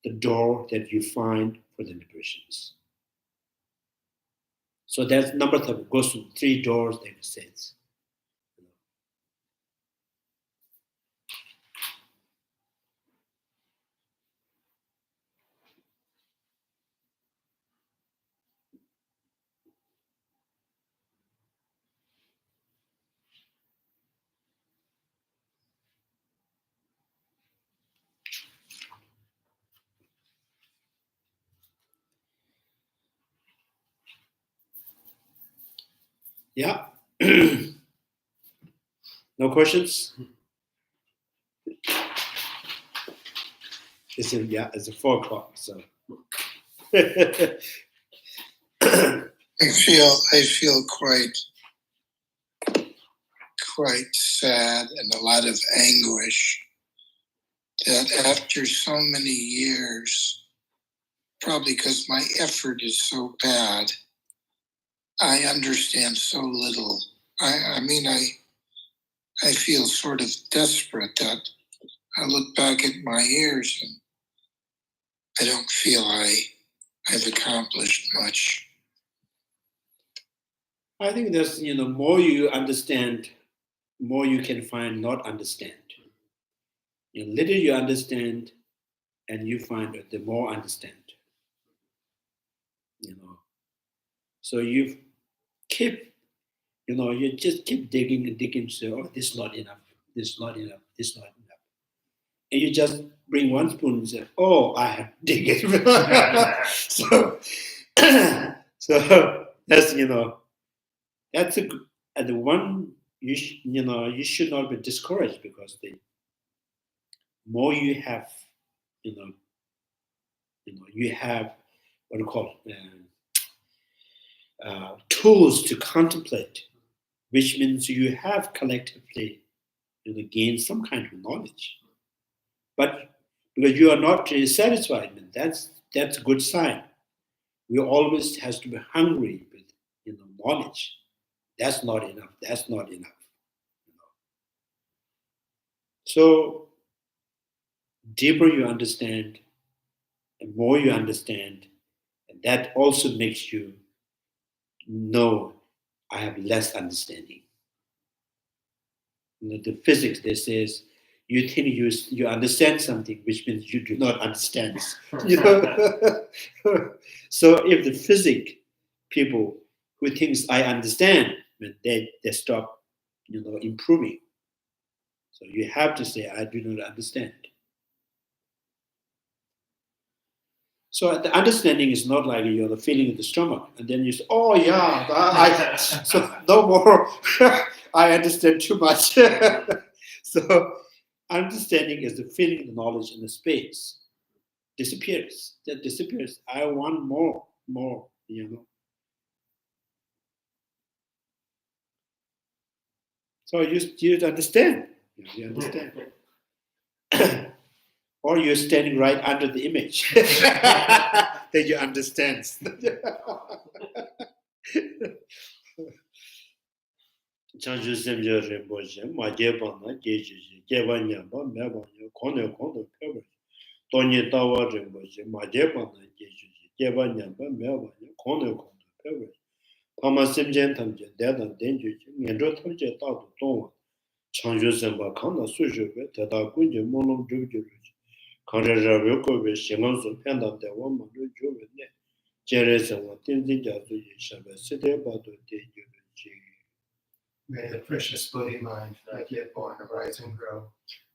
the door that you find for the liberations. So that's number 3, goes to 3 doors that it says. Yeah. No questions? It's 4 o'clock, so. I feel quite sad and a lot of anguish that after so many years, probably because my effort is so bad, I understand so little. I feel sort of desperate that I look back at my years and I don't feel I've accomplished much. I think there's, more you understand, more you can find not understand. The little you understand, and you find that the more understand. So you keep, you just keep digging and digging. So, this is not enough. This is not enough. This is not enough. And you just bring 1 spoon and say, I have to dig it. so that's, that's the one you should not be discouraged, because the more you have, you have what do you call it, tools to contemplate, which means you have collectively gained some kind of knowledge. But because you are not satisfied, that's a good sign. We always has to be hungry with knowledge. That's not enough. That's not enough. So deeper you understand, the more you understand, and that also makes you know I have less understanding. The physics, they says, you think you understand something, which means you do not understand. So if the physics people who thinks I understand, they stop, improving. So you have to say, I do not understand. So the understanding is not like you're the feeling in the stomach, and then you say, so no more. I understand too much. So understanding is the feeling, the knowledge in the space. Disappears. That disappears. I want more. So you understand. You understand. Or you're standing right under the image. Then you understand. Chanju semje rinpoche, ma jeba na jeji, jeba nyamba, meba nyo, kono peba. Tonye tawa rinpoche, ma jeba na jeji, jeba nyamba, meba nyo, kono peba. Pama Simjen Tamje, Dada Denju, Mendro Tamje Tatu Tonga, Chanju Semba, Kanda Sushuke, Tata Kunji, Monom Juju, Kanda Rabiokobe, Shimansu, Penda, the woman, Juve, Jeresan, Tinzi Jazu, Shabe, Sede Batu, Teju. May the precious Bodhi mind, not yet born, arise and grow.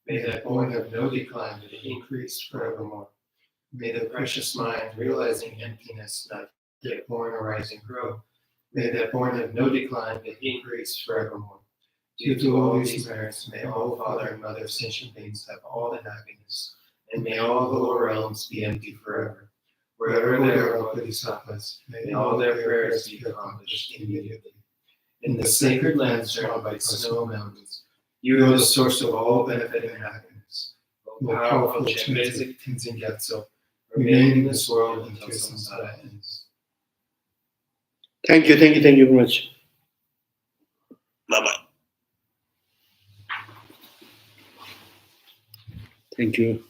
May that born have no decline, but increase forevermore. May the precious mind, realizing emptiness, not yet born, arise and grow. May that born have no decline, but increase forevermore. Due to all these merits, may all Father and Mother sentient beings have all the happiness, and may all the lower realms be empty forever. Wherever there are Bodhisattvas, may all their prayers be accomplished immediately. In the sacred land surrounded by snow mountains, you are the source of all benefit and happiness. O powerful Chandrakirti Tenzin Gyatso, remain in this world until samsara ends. Thank you very much. Bye-bye. Thank you.